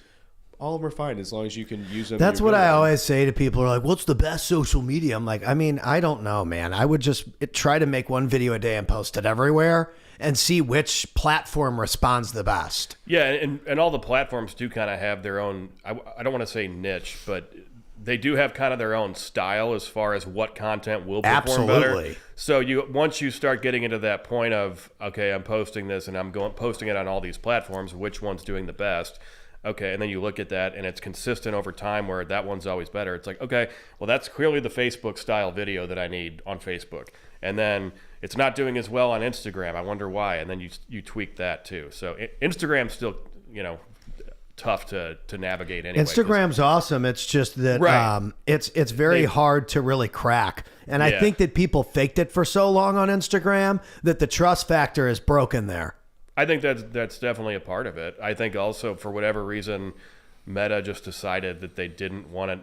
Speaker 3: all of them are fine as long as you can use them.
Speaker 1: That's what I always say to people. Are like, what's the best social media? I'm like, I don't know, man. I would just try to make one video a day and post it everywhere and see which platform responds the best.
Speaker 2: Yeah, and all the platforms do kind of have their own, I don't want to say niche, but they do have kind of their own style as far as what content will perform
Speaker 1: Absolutely.
Speaker 2: better. So once you start getting into that point of, okay, I'm posting this and I'm posting it on all these platforms, which one's doing the best? Okay, and then you look at that and it's consistent over time where that one's always better. It's like, okay, well, that's clearly the Facebook style video that I need on Facebook. And then it's not doing as well on Instagram. I wonder why. And then you tweak that too. So Instagram's still, tough to navigate anyway.
Speaker 1: Instagram's awesome. It's just that
Speaker 2: Right.
Speaker 1: it's very hard to really crack. And I think that people faked it for so long on Instagram that the trust factor is broken there.
Speaker 2: I think that's definitely a part of it. I think also for whatever reason, Meta just decided that they didn't want to.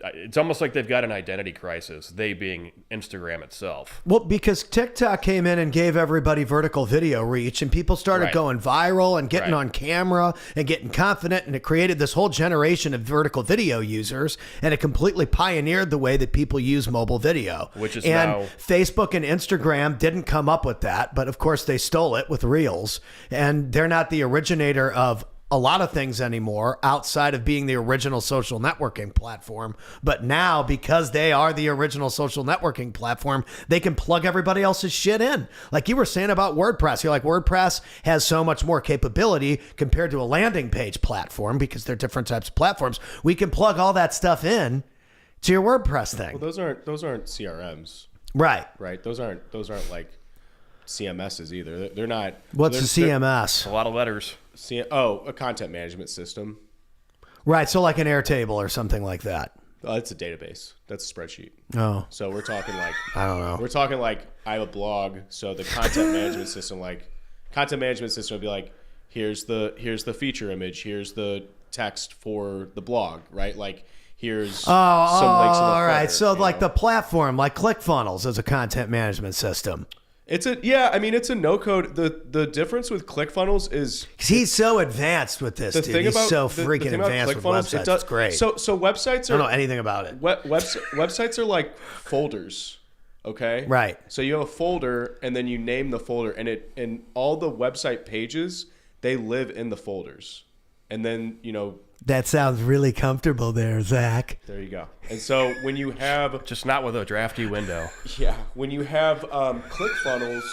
Speaker 2: It's almost like they've got an identity crisis, they being Instagram itself.
Speaker 1: Well, because TikTok came in and gave everybody vertical video reach, and people started
Speaker 2: Right.
Speaker 1: going viral and getting
Speaker 2: Right.
Speaker 1: on camera and getting confident, and it created this whole generation of vertical video users, and it completely pioneered the way that people use mobile video.
Speaker 2: Which is
Speaker 1: and
Speaker 2: now-
Speaker 1: Facebook and Instagram didn't come up with that, but of course they stole it with Reels, and they're not the originator of a lot of things anymore outside of being the original social networking platform. But now, because they are the original social networking platform, they can plug everybody else's shit in. Like you were saying about WordPress, you're like, WordPress has so much more capability compared to a landing page platform because they're different types of platforms. We can plug all that stuff in to your WordPress thing.
Speaker 3: Well, those aren't CRMs,
Speaker 1: Right.
Speaker 3: right? Those aren't like CMSs either. They're not.
Speaker 1: What's the CMS?
Speaker 2: A lot of letters.
Speaker 3: A content management system.
Speaker 1: Right. So like an Airtable or something like that.
Speaker 3: It's a database. That's a spreadsheet.
Speaker 1: Oh,
Speaker 3: So we're talking like
Speaker 1: I don't know.
Speaker 3: We're talking like I have a blog, so the content management system would be like, here's the feature image, here's the text for the blog, right? Like here's some links in the
Speaker 1: all right.
Speaker 3: footer,
Speaker 1: So
Speaker 3: you
Speaker 1: like
Speaker 3: know?
Speaker 1: the platform, like ClickFunnels is a content management system.
Speaker 3: It's a no code. The difference with ClickFunnels is
Speaker 1: 'Cause he's so advanced with this,
Speaker 3: the
Speaker 1: dude.
Speaker 3: thing
Speaker 1: He's
Speaker 3: about
Speaker 1: so
Speaker 3: the
Speaker 1: freaking
Speaker 3: thing about
Speaker 1: advanced with
Speaker 3: ClickFunnels,
Speaker 1: websites. It's great.
Speaker 3: So websites
Speaker 1: I don't know
Speaker 3: are
Speaker 1: anything about it.
Speaker 3: websites are like folders. Okay.
Speaker 1: Right.
Speaker 3: So you have a folder, and then you name the folder, and all the website pages, they live in the folders, and then
Speaker 1: That sounds really comfortable there, Zach.
Speaker 3: there you go. And so when you have
Speaker 2: Just not with a drafty window.
Speaker 3: when you have ClickFunnels,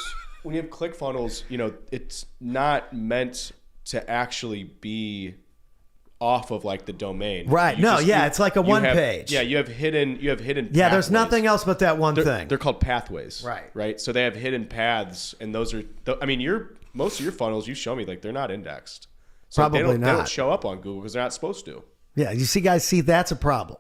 Speaker 3: it's not meant to actually be off of like the domain.
Speaker 1: Right. It's like a one page.
Speaker 3: Yeah, you have hidden.
Speaker 1: Yeah,
Speaker 3: pathways.
Speaker 1: there's nothing else but that one thing.
Speaker 3: They're called pathways.
Speaker 1: Right.
Speaker 3: Right. So they have hidden paths, and those are. Most of your funnels you show me like they're not indexed. So
Speaker 1: Probably
Speaker 3: they don't
Speaker 1: not.
Speaker 3: show up on Google because they're not supposed to.
Speaker 1: Yeah, you see, guys, that's a problem.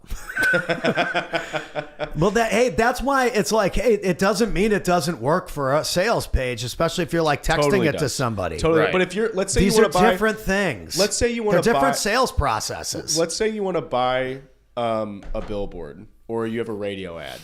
Speaker 1: Well, that's why it's like, hey, it doesn't mean it doesn't work for a sales page, especially if you're like texting
Speaker 3: Totally
Speaker 1: it to
Speaker 3: does.
Speaker 1: somebody.
Speaker 3: Totally.
Speaker 2: Right.
Speaker 3: But if you're,
Speaker 1: These are different things.
Speaker 3: Let's say you wanna
Speaker 1: They're different
Speaker 3: buy-
Speaker 1: sales processes.
Speaker 3: Let's say you want to buy a billboard or you have a radio ad.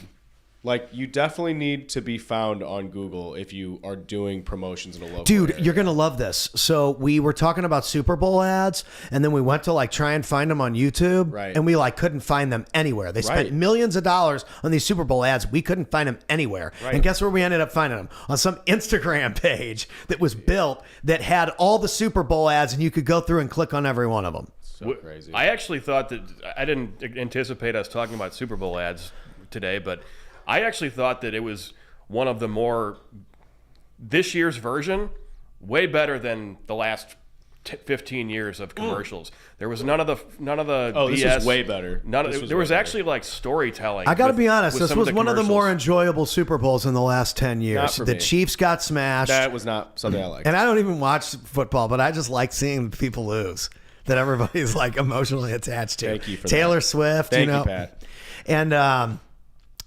Speaker 3: Like, you definitely need to be found on Google if you are doing promotions in a local
Speaker 1: Dude,
Speaker 3: area.
Speaker 1: you're going to love this. So we were talking about Super Bowl ads, and then we went to like try and find them on YouTube,
Speaker 3: Right.
Speaker 1: and we like couldn't find them anywhere. They spent
Speaker 3: Right.
Speaker 1: millions of dollars on these Super Bowl ads. We couldn't find them anywhere.
Speaker 3: Right.
Speaker 1: And guess where we ended up finding them? On some Instagram page that was built that had all the Super Bowl ads, and you could go through and click on every one of them.
Speaker 3: So crazy.
Speaker 2: I actually thought that I didn't anticipate us talking about Super Bowl ads today, but I actually thought that it was one of the more this year's version way better than the last 15 years of commercials. There was none of the
Speaker 3: Oh, this
Speaker 2: BS.
Speaker 3: was way better.
Speaker 2: There was actually like storytelling.
Speaker 1: I got to
Speaker 2: with-
Speaker 1: be honest,
Speaker 2: with
Speaker 1: this
Speaker 2: some
Speaker 1: was
Speaker 2: of
Speaker 1: one of the more
Speaker 2: commercials.
Speaker 1: enjoyable Super Bowls in the last 10 years.
Speaker 3: Not for
Speaker 1: The
Speaker 3: me.
Speaker 1: Chiefs got smashed.
Speaker 3: That was not something I liked.
Speaker 1: And I don't even watch football, but I just like seeing people lose that everybody's like emotionally attached to.
Speaker 3: Thank you for
Speaker 1: Taylor
Speaker 3: that.
Speaker 1: Swift,
Speaker 3: Thank
Speaker 1: you know.
Speaker 3: you, Pat.
Speaker 1: And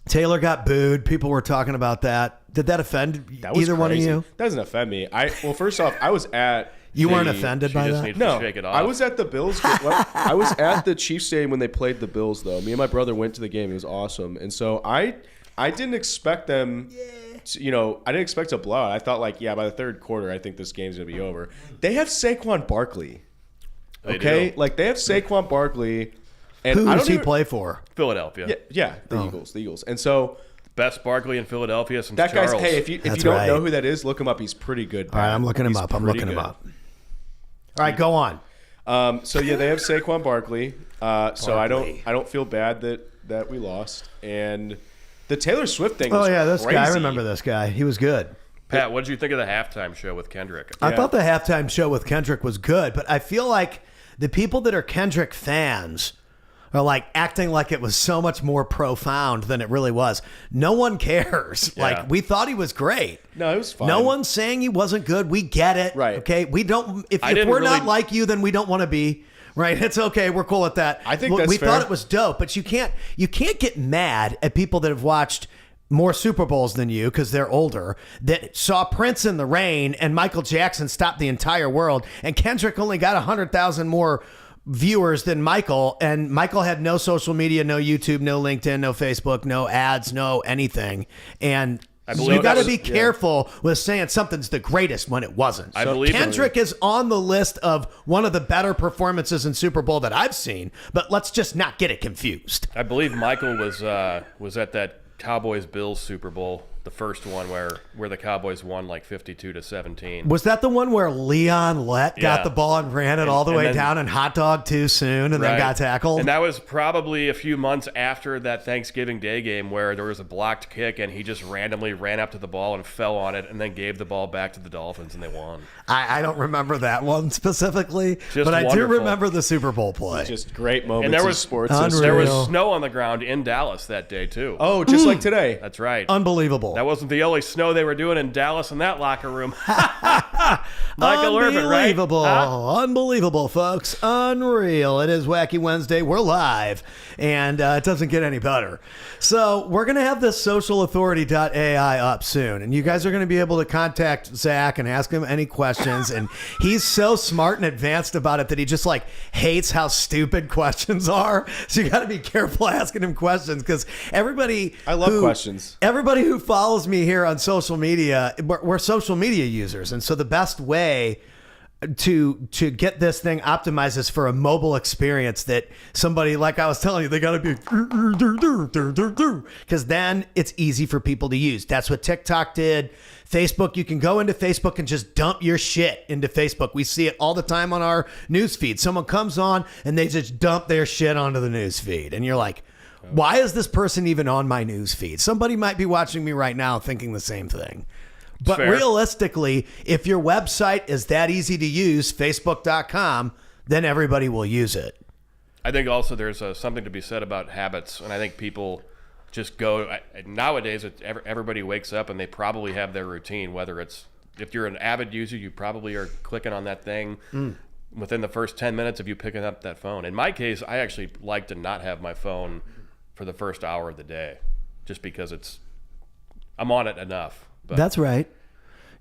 Speaker 1: Taylor got booed. People were talking about that. Did that offend
Speaker 3: That was
Speaker 1: either one of
Speaker 3: crazy.
Speaker 1: you?
Speaker 3: That doesn't offend me. First off, I was at
Speaker 1: You weren't
Speaker 3: the-
Speaker 1: offended
Speaker 2: She
Speaker 1: by
Speaker 2: just
Speaker 1: that?
Speaker 2: needs
Speaker 3: No,
Speaker 2: to shake it off.
Speaker 3: I was at the Bills. I was at the Chiefs stadium when they played the Bills, though. Me and my brother went to the game. It was awesome, and so I didn't expect them. I didn't expect a blowout. I thought by the third quarter, I think this game's gonna be over. They have Saquon Barkley.
Speaker 2: They
Speaker 3: Okay,
Speaker 2: do.
Speaker 3: like they have Saquon Barkley, and
Speaker 1: Who
Speaker 3: I
Speaker 1: does
Speaker 3: don't
Speaker 1: he
Speaker 3: even,
Speaker 1: play for?
Speaker 2: Philadelphia.
Speaker 3: Yeah, the Eagles, and so.
Speaker 2: Best Barkley in Philadelphia since
Speaker 3: That
Speaker 2: Charles.
Speaker 3: guy's. Hey, if you
Speaker 1: That's
Speaker 3: don't
Speaker 1: right.
Speaker 3: know who that is, look him up. He's pretty good.
Speaker 1: All right, I'm looking him
Speaker 3: He's
Speaker 1: up. I'm
Speaker 3: pretty
Speaker 1: looking him
Speaker 3: good.
Speaker 1: up. All right, go on.
Speaker 3: So yeah, they have Saquon Barkley. So I
Speaker 1: Barkley.
Speaker 3: don't feel bad that we lost. And the Taylor Swift thing.
Speaker 1: Oh
Speaker 3: Was
Speaker 1: yeah, this
Speaker 3: crazy.
Speaker 1: guy. I remember this guy. He was good.
Speaker 2: Pat, what did you think of the halftime show with Kendrick?
Speaker 1: I thought the halftime show with Kendrick was good, but I feel like the people that are Kendrick fans are like acting like it was so much more profound than it really was. No one cares.
Speaker 2: Yeah.
Speaker 1: Like, we thought he was great.
Speaker 3: No, it was fine.
Speaker 1: No one's saying he wasn't good. We get it.
Speaker 3: Right.
Speaker 1: Okay. We don't, if
Speaker 2: didn't
Speaker 1: we're not
Speaker 2: really-
Speaker 1: like you, then we don't want to be. Right. It's okay. We're cool with that.
Speaker 3: I think
Speaker 1: we
Speaker 3: that's
Speaker 1: thought
Speaker 3: fair.
Speaker 1: it was dope, but you can't get mad at people that have watched more Super Bowls than you because they're older, that saw Prince in the rain and Michael Jackson stop the entire world, and Kendrick only got 100,000 more viewers than Michael, and Michael had no social media, no YouTube, no LinkedIn, no Facebook, no ads, no anything. And
Speaker 2: believe
Speaker 1: you got to
Speaker 2: that was-
Speaker 1: be careful with saying something's the greatest when it wasn't.
Speaker 2: I believe it.
Speaker 1: Kendrick is on the list of one of the better performances in Super Bowl that I've seen, but let's just not get it confused.
Speaker 2: I believe Michael was at that Cowboys-Bills Super Bowl, the first one where the Cowboys won like 52-17.
Speaker 1: Was that the one where Leon Lett got
Speaker 2: Yeah.
Speaker 1: the ball and ran it all the
Speaker 2: and
Speaker 1: way
Speaker 2: then-
Speaker 1: down and hot dog too soon and then
Speaker 2: Right.
Speaker 1: got tackled?
Speaker 2: And that was probably a few months after that Thanksgiving Day game where there was a blocked kick and he just randomly ran up to the ball and fell on it and then gave the ball back to the Dolphins and they won.
Speaker 1: I don't remember that one specifically,
Speaker 2: Just
Speaker 1: but I do
Speaker 2: wonderful.
Speaker 1: remember the Super Bowl play.
Speaker 3: Just great moments
Speaker 2: And there
Speaker 3: in
Speaker 2: was
Speaker 3: sports.
Speaker 1: Unreal.
Speaker 2: There
Speaker 1: Real.
Speaker 2: was snow on the ground in Dallas that day too.
Speaker 3: Oh, just like today.
Speaker 2: That's right.
Speaker 1: Unbelievable.
Speaker 2: That wasn't the only snow they were doing in Dallas in that locker room. Michael Irvin, right?
Speaker 1: Unbelievable.
Speaker 2: Huh?
Speaker 1: Unbelievable, folks. Unreal. It is Wacky Wednesday. We're live, and it doesn't get any better. So we're going to have this socialauthority.ai up soon, and you guys are going to be able to contact Zach and ask him any questions, and he's so smart and advanced about it that he just like hates how stupid questions are. So you got to be careful asking him questions because everybody
Speaker 3: I love questions.
Speaker 1: Everybody who follows me here on social media, we're social media users, and so the best way to get this thing optimized is for a mobile experience that somebody, like I was telling you, they got to be because then it's easy for people to use. That's what TikTok did. Facebook, you can go into Facebook and just dump your shit into Facebook. We see it all the time on our news feed. Someone comes on and they just dump their shit onto the news feed, and you're like, why is this person even on my news feed? Somebody might be watching me right now thinking the same thing. But
Speaker 2: fair.
Speaker 1: realistically, if your website is that easy to use, facebook.com, then everybody will use it.
Speaker 2: I think also there's something to be said about habits, and I think people just go nowadays. Everybody wakes up and they probably have their routine. Whether it's if you're an avid user, you probably are clicking on that thing within the first 10 minutes of you picking up that phone. In my case, I actually like to not have my phone for the first hour of the day, just because I'm on it enough. But
Speaker 1: That's right.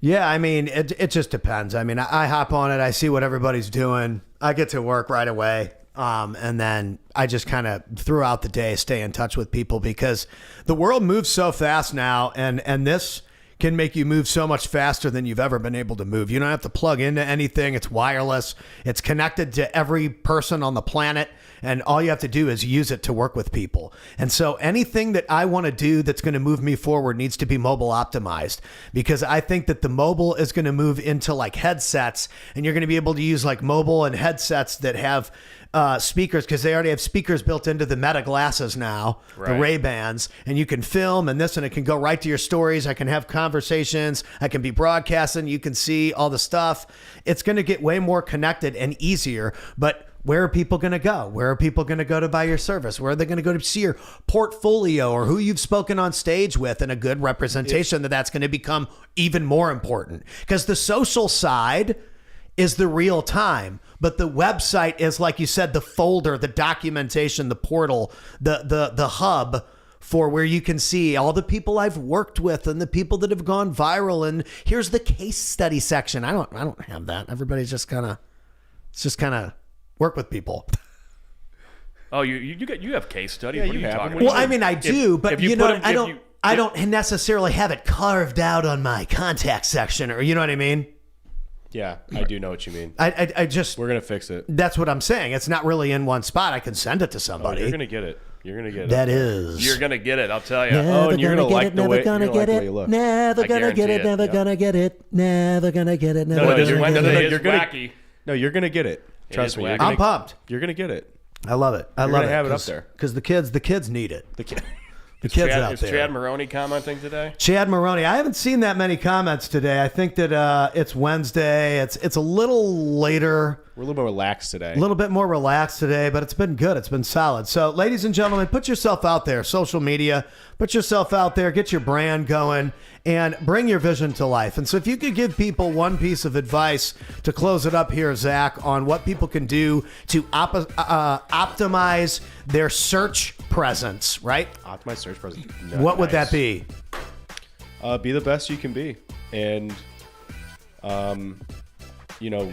Speaker 1: Yeah, I mean, it just depends. I mean, I hop on it. I see what everybody's doing. I get to work right away. And then I just kind of throughout the day stay in touch with people because the world moves so fast now. And this can make you move so much faster than you've ever been able to move. You don't have to plug into anything. It's wireless. It's connected to every person on the planet. And all you have to do is use it to work with people. And so anything that I want to do that's going to move me forward needs to be mobile optimized, because I think that the mobile is going to move into like headsets, and you're going to be able to use like mobile and headsets that have speakers, because they already have speakers built into the Meta glasses now, the
Speaker 2: Right.
Speaker 1: Ray-Bans, and you can film and this, and it can go right to your stories. I can have conversations. I can be broadcasting. You can see all the stuff. It's going to get way more connected and easier, but where are people going to go? Where are people going to go to buy your service? Where are they going to go to see your portfolio or who you've spoken on stage with, and a good representation that's going to become even more important, because the social side is the real time, but the website is, like you said, the folder, the documentation, the portal, the hub for where you can see all the people I've worked with and the people that have gone viral. And here's the case study section. I don't have that. Everybody's just kind of work with people.
Speaker 2: Oh, you have case studies.
Speaker 3: Yeah,
Speaker 2: What
Speaker 3: you
Speaker 2: are you
Speaker 3: have
Speaker 2: talking
Speaker 3: them.
Speaker 2: about?
Speaker 1: Well, I mean, I do, but
Speaker 2: if you
Speaker 1: you know,
Speaker 2: put 'em-
Speaker 1: I don't necessarily have it carved out on my contact section, or you know what I mean?
Speaker 3: Yeah, I do know what you mean.
Speaker 1: I just,
Speaker 3: We're gonna fix it.
Speaker 1: that's what I'm saying. It's not really in one spot. I can send it to
Speaker 3: Oh,
Speaker 1: somebody.
Speaker 3: you're gonna get it. You're gonna get it.
Speaker 1: That is.
Speaker 2: You're gonna get it. I'll tell you.
Speaker 1: Never
Speaker 3: and you're
Speaker 1: gonna
Speaker 3: gonna
Speaker 1: get
Speaker 3: like
Speaker 1: it,
Speaker 3: the
Speaker 1: never
Speaker 3: way-
Speaker 1: gonna
Speaker 3: you're gonna
Speaker 1: get
Speaker 3: like the
Speaker 1: it,
Speaker 3: way you look.
Speaker 1: never
Speaker 2: I
Speaker 1: gonna get
Speaker 2: guarantee
Speaker 1: it,
Speaker 2: it.
Speaker 1: never
Speaker 3: Yeah.
Speaker 1: gonna get it, never gonna get it, never
Speaker 3: No,
Speaker 1: gonna
Speaker 2: just
Speaker 1: get
Speaker 2: when
Speaker 1: it.
Speaker 2: do they
Speaker 3: you're gonna-
Speaker 2: Wacky.
Speaker 3: No, you're gonna get it. Trust me,
Speaker 2: wacky.
Speaker 1: I'm pumped.
Speaker 3: you're gonna get it.
Speaker 1: I love it. I
Speaker 3: You're
Speaker 1: love
Speaker 3: gonna
Speaker 1: it.
Speaker 3: have it up there.
Speaker 1: Because the kids need it.
Speaker 3: The kid.
Speaker 1: The kids out
Speaker 2: Is
Speaker 1: there.
Speaker 2: Chad Maroney commenting today?
Speaker 1: Chad Maroney. I haven't seen that many comments today. I think that it's Wednesday. It's a little later.
Speaker 3: We're a little more relaxed today.
Speaker 1: A little bit more relaxed today, but it's been good. It's been solid. So, ladies and gentlemen, put yourself out there. Social media, put yourself out there. Get your brand going and bring your vision to life. And so if you could give people one piece of advice to close it up here, Zach, on what people can do to optimize their search presence, right?
Speaker 3: Optimize search presence.
Speaker 1: What would that be?
Speaker 3: Be the best you can be, and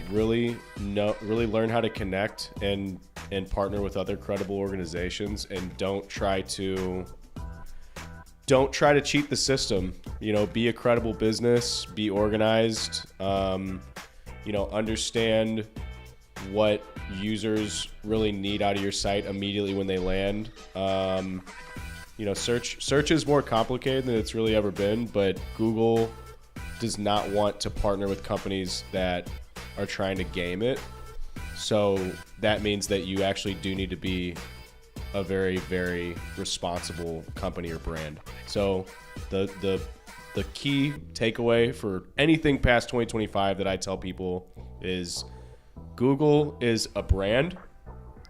Speaker 3: really learn how to connect and partner with other credible organizations, and don't try to cheat the system. Be a credible business, be organized, understand what users really need out of your site immediately when they land. Search is more complicated than it's really ever been, but Google does not want to partner with companies that are trying to game it. So that means that you actually do need to be a very, very responsible company or brand. So the key takeaway for anything past 2025 that I tell people is Google is a brand,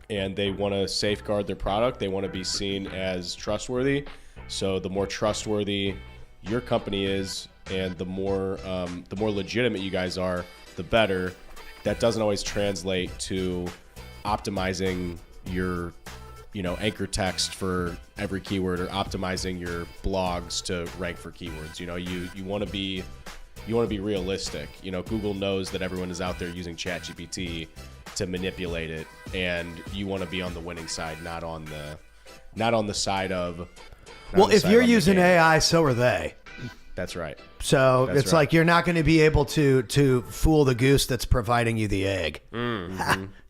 Speaker 3: and they want to safeguard their product. They want to be seen as trustworthy. So the more trustworthy your company is, and the more legitimate you guys are, the better. That doesn't always translate to optimizing your anchor text for every keyword, or optimizing your blogs to rank for keywords. You want to be realistic. Google knows that everyone is out there using ChatGPT to manipulate it, and you want to be on the winning side, not on the side of.
Speaker 1: Well, if you're using AI, so are they.
Speaker 3: That's right.
Speaker 1: So
Speaker 3: That's
Speaker 1: it's
Speaker 3: right.
Speaker 1: like you're not going to be able to fool the goose that's providing you the egg.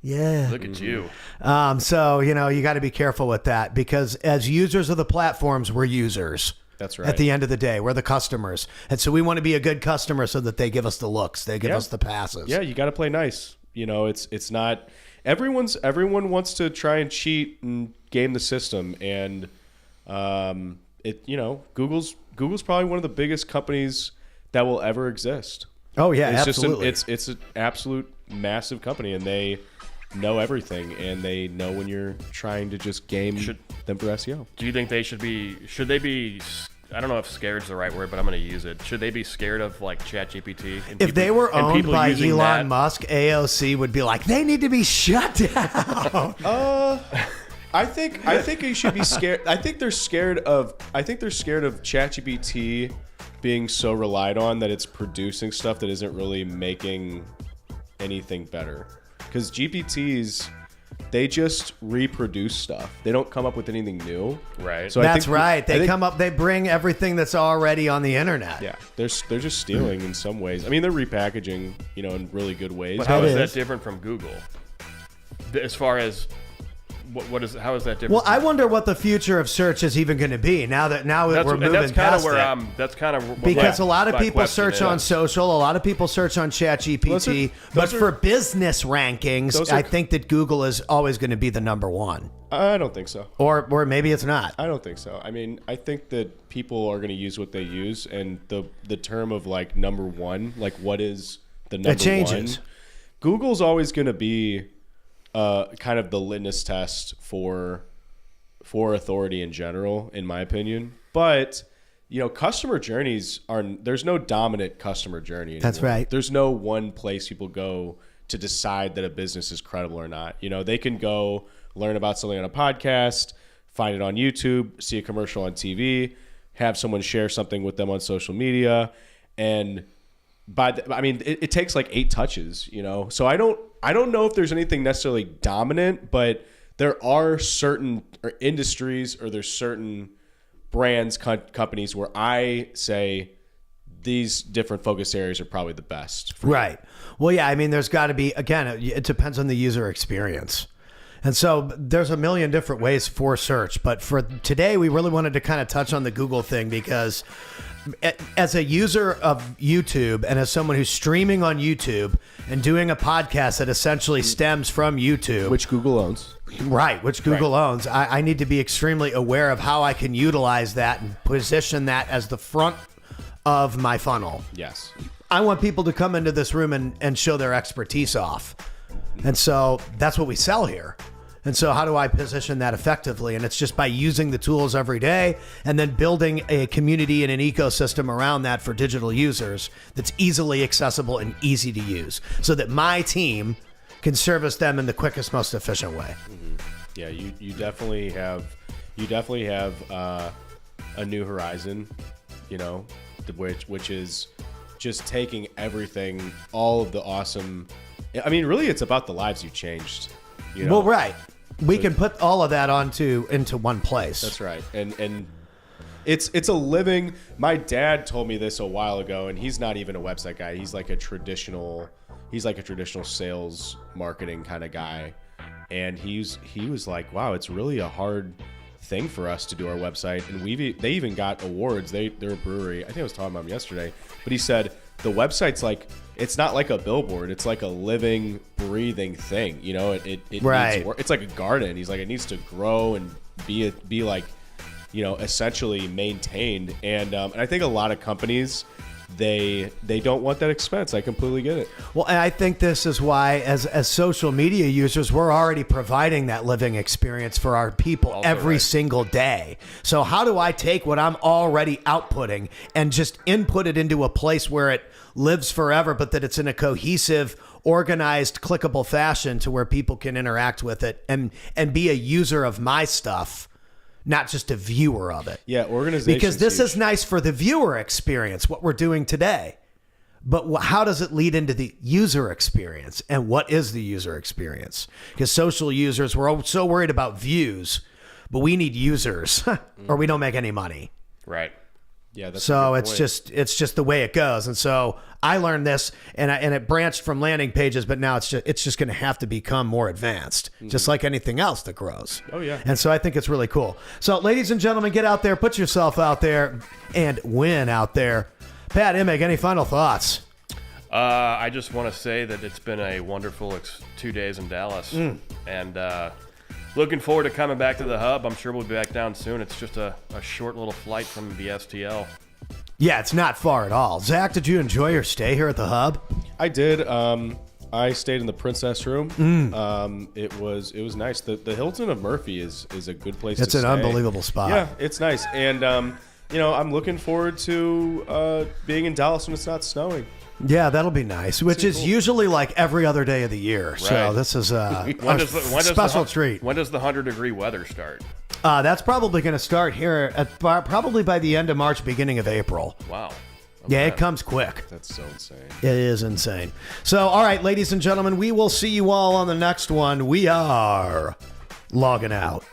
Speaker 1: Yeah.
Speaker 2: Look at you.
Speaker 1: So you got to be careful with that, because as users of the platforms, we're users.
Speaker 3: That's right.
Speaker 1: At the end of the day, we're the customers, and so we want to be a good customer so that they give us the looks, they give us the passes.
Speaker 3: Yeah, you got to play nice. It's not everyone wants to try and cheat and game the system, and Google's probably one of the biggest companies that will ever exist.
Speaker 1: Oh yeah,
Speaker 3: It's
Speaker 1: absolutely.
Speaker 3: it's an absolute massive company, and they know everything, and they know when you're trying to just game them for SEO.
Speaker 2: Do you think should they be, I don't know if scared is the right word, but I'm going to use it. Should they be scared of like ChatGPT?
Speaker 1: If they were owned by Elon Musk, AOC would be like, they need to be shut down.
Speaker 3: I think you should be scared. I think they're scared of ChatGPT being so relied on that it's producing stuff that isn't really making anything better. Because GPTs, they just reproduce stuff. They don't come up with anything new.
Speaker 2: Right.
Speaker 3: So
Speaker 1: That's right. They bring everything that's already on the internet.
Speaker 3: Yeah, they're just stealing in some ways. I mean, they're repackaging, in really good ways.
Speaker 2: But how is
Speaker 1: is.
Speaker 2: that different from Google? As far as how is that different?
Speaker 1: Well, I wonder what the future of search is even going to be now that we're moving
Speaker 2: that's kind
Speaker 1: past
Speaker 2: of where
Speaker 1: it.
Speaker 2: that's kind of
Speaker 1: Because a lot of
Speaker 2: my
Speaker 1: people
Speaker 2: question
Speaker 1: search
Speaker 2: is.
Speaker 1: on social, a lot of people search on ChatGPT, but for business rankings, I think that Google is always going to be the number one.
Speaker 3: I don't think so.
Speaker 1: Or maybe it's not.
Speaker 3: I don't think so. I mean, I think that people are going to use what they use, and the term of like number one, like what is the number one?
Speaker 1: It changes.
Speaker 3: Google's always going to be kind of the litmus test for authority in general, in my opinion. But customer journeys there's no dominant customer journey anymore.
Speaker 1: That's right.
Speaker 3: There's no one place people go to decide that a business is credible or not. They can go learn about something on a podcast, find it on YouTube, see a commercial on TV, have someone share something with them on social media, and it takes like 8 touches, So I don't know if there's anything necessarily dominant, but there are certain industries, or there's certain brands, companies where I say these different focus areas are probably the best.
Speaker 1: Right. Well, yeah, I mean, there's got to be, again, it depends on the user experience. And so there's a million different ways for search. But for today, we really wanted to kind of touch on the Google thing because as a user of YouTube and as someone who's streaming on YouTube and doing a podcast that essentially stems from YouTube,
Speaker 3: Which Google owns.
Speaker 1: right, which Google owns, I need to be extremely aware of how I can utilize that and position that as the front of my funnel.
Speaker 3: Yes.
Speaker 1: I want people to come into this room and show their expertise off. And so that's what we sell here. And so how do I position that effectively? And it's just by using the tools every day and then building a community and an ecosystem around that for digital users that's easily accessible and easy to use so that my team can service them in the quickest, most efficient way.
Speaker 3: Mm-hmm. Yeah, you definitely have a new horizon, you know, which is just taking everything, all of the awesome. I mean, really, it's about the lives you changed. You know?
Speaker 1: Well, right. We can put all of that into one place.
Speaker 3: That's right. And it's a living. My dad told me this a while ago, and he's not even a website guy. He's like a traditional sales marketing kind of guy. And he was like, wow, it's really a hard thing for us to do our website. And they even got awards. They're a brewery. I think I was talking about them yesterday. But he said the website's like, it's not like a billboard. It's like a living, breathing thing. You know, it
Speaker 1: right.
Speaker 3: needs work. It's like a garden. He's like, it needs to grow and be like, you know, essentially maintained. And I think a lot of companies, they don't want that expense. I completely get it.
Speaker 1: Well, and I think this is why, as social media users, we're already providing that living experience for our people
Speaker 2: Also
Speaker 1: every
Speaker 2: right.
Speaker 1: single day. So how do I take what I'm already outputting and just input it into a place where it lives forever, but that it's in a cohesive, organized, clickable fashion to where people can interact with it and be a user of my stuff, not just a viewer of it.
Speaker 3: Yeah, organization.
Speaker 1: Because this is nice for the viewer experience, what we're doing today. But how does it lead into the user experience? And what is the user experience? Because social users, we're all so worried about views, but we need users or we don't make any money.
Speaker 2: Right.
Speaker 3: Yeah, that's
Speaker 1: So
Speaker 3: a good point.
Speaker 1: it's just the way it goes. And so I learned this, and it branched from landing pages, but now it's just going to have to become more advanced, just like anything else that grows.
Speaker 3: Oh, yeah.
Speaker 1: And so I think it's really cool. So, ladies and gentlemen, get out there, put yourself out there, and win out there. Pat Imig, any final thoughts?
Speaker 2: I just want to say that it's been a wonderful 2 days in Dallas, and looking forward to coming back to the hub. I'm sure we'll be back down soon. It's just a short little flight from the STL.
Speaker 1: Yeah, it's not far at all. Zach, did you enjoy your stay here at the hub?
Speaker 3: I did. I stayed in the Princess Room. It was nice. The Hilton of Murphy is a good place.
Speaker 1: It's
Speaker 3: to
Speaker 1: an
Speaker 3: stay.
Speaker 1: unbelievable spot.
Speaker 3: Yeah, it's nice, and you know, I'm looking forward to being in Dallas when it's not snowing.
Speaker 1: Yeah, that'll be nice, which is usually like every other day of the year. So
Speaker 2: Right.
Speaker 1: this is a
Speaker 2: When does
Speaker 1: special treat.
Speaker 2: When does the 100-degree weather start?
Speaker 1: That's probably going to start here at probably by the end of March, beginning of April.
Speaker 2: Wow.
Speaker 1: Yeah,
Speaker 2: Okay.
Speaker 1: it comes quick.
Speaker 3: That's so insane.
Speaker 1: It is insane. So, all right, ladies and gentlemen, we will see you all on the next one. We are logging out.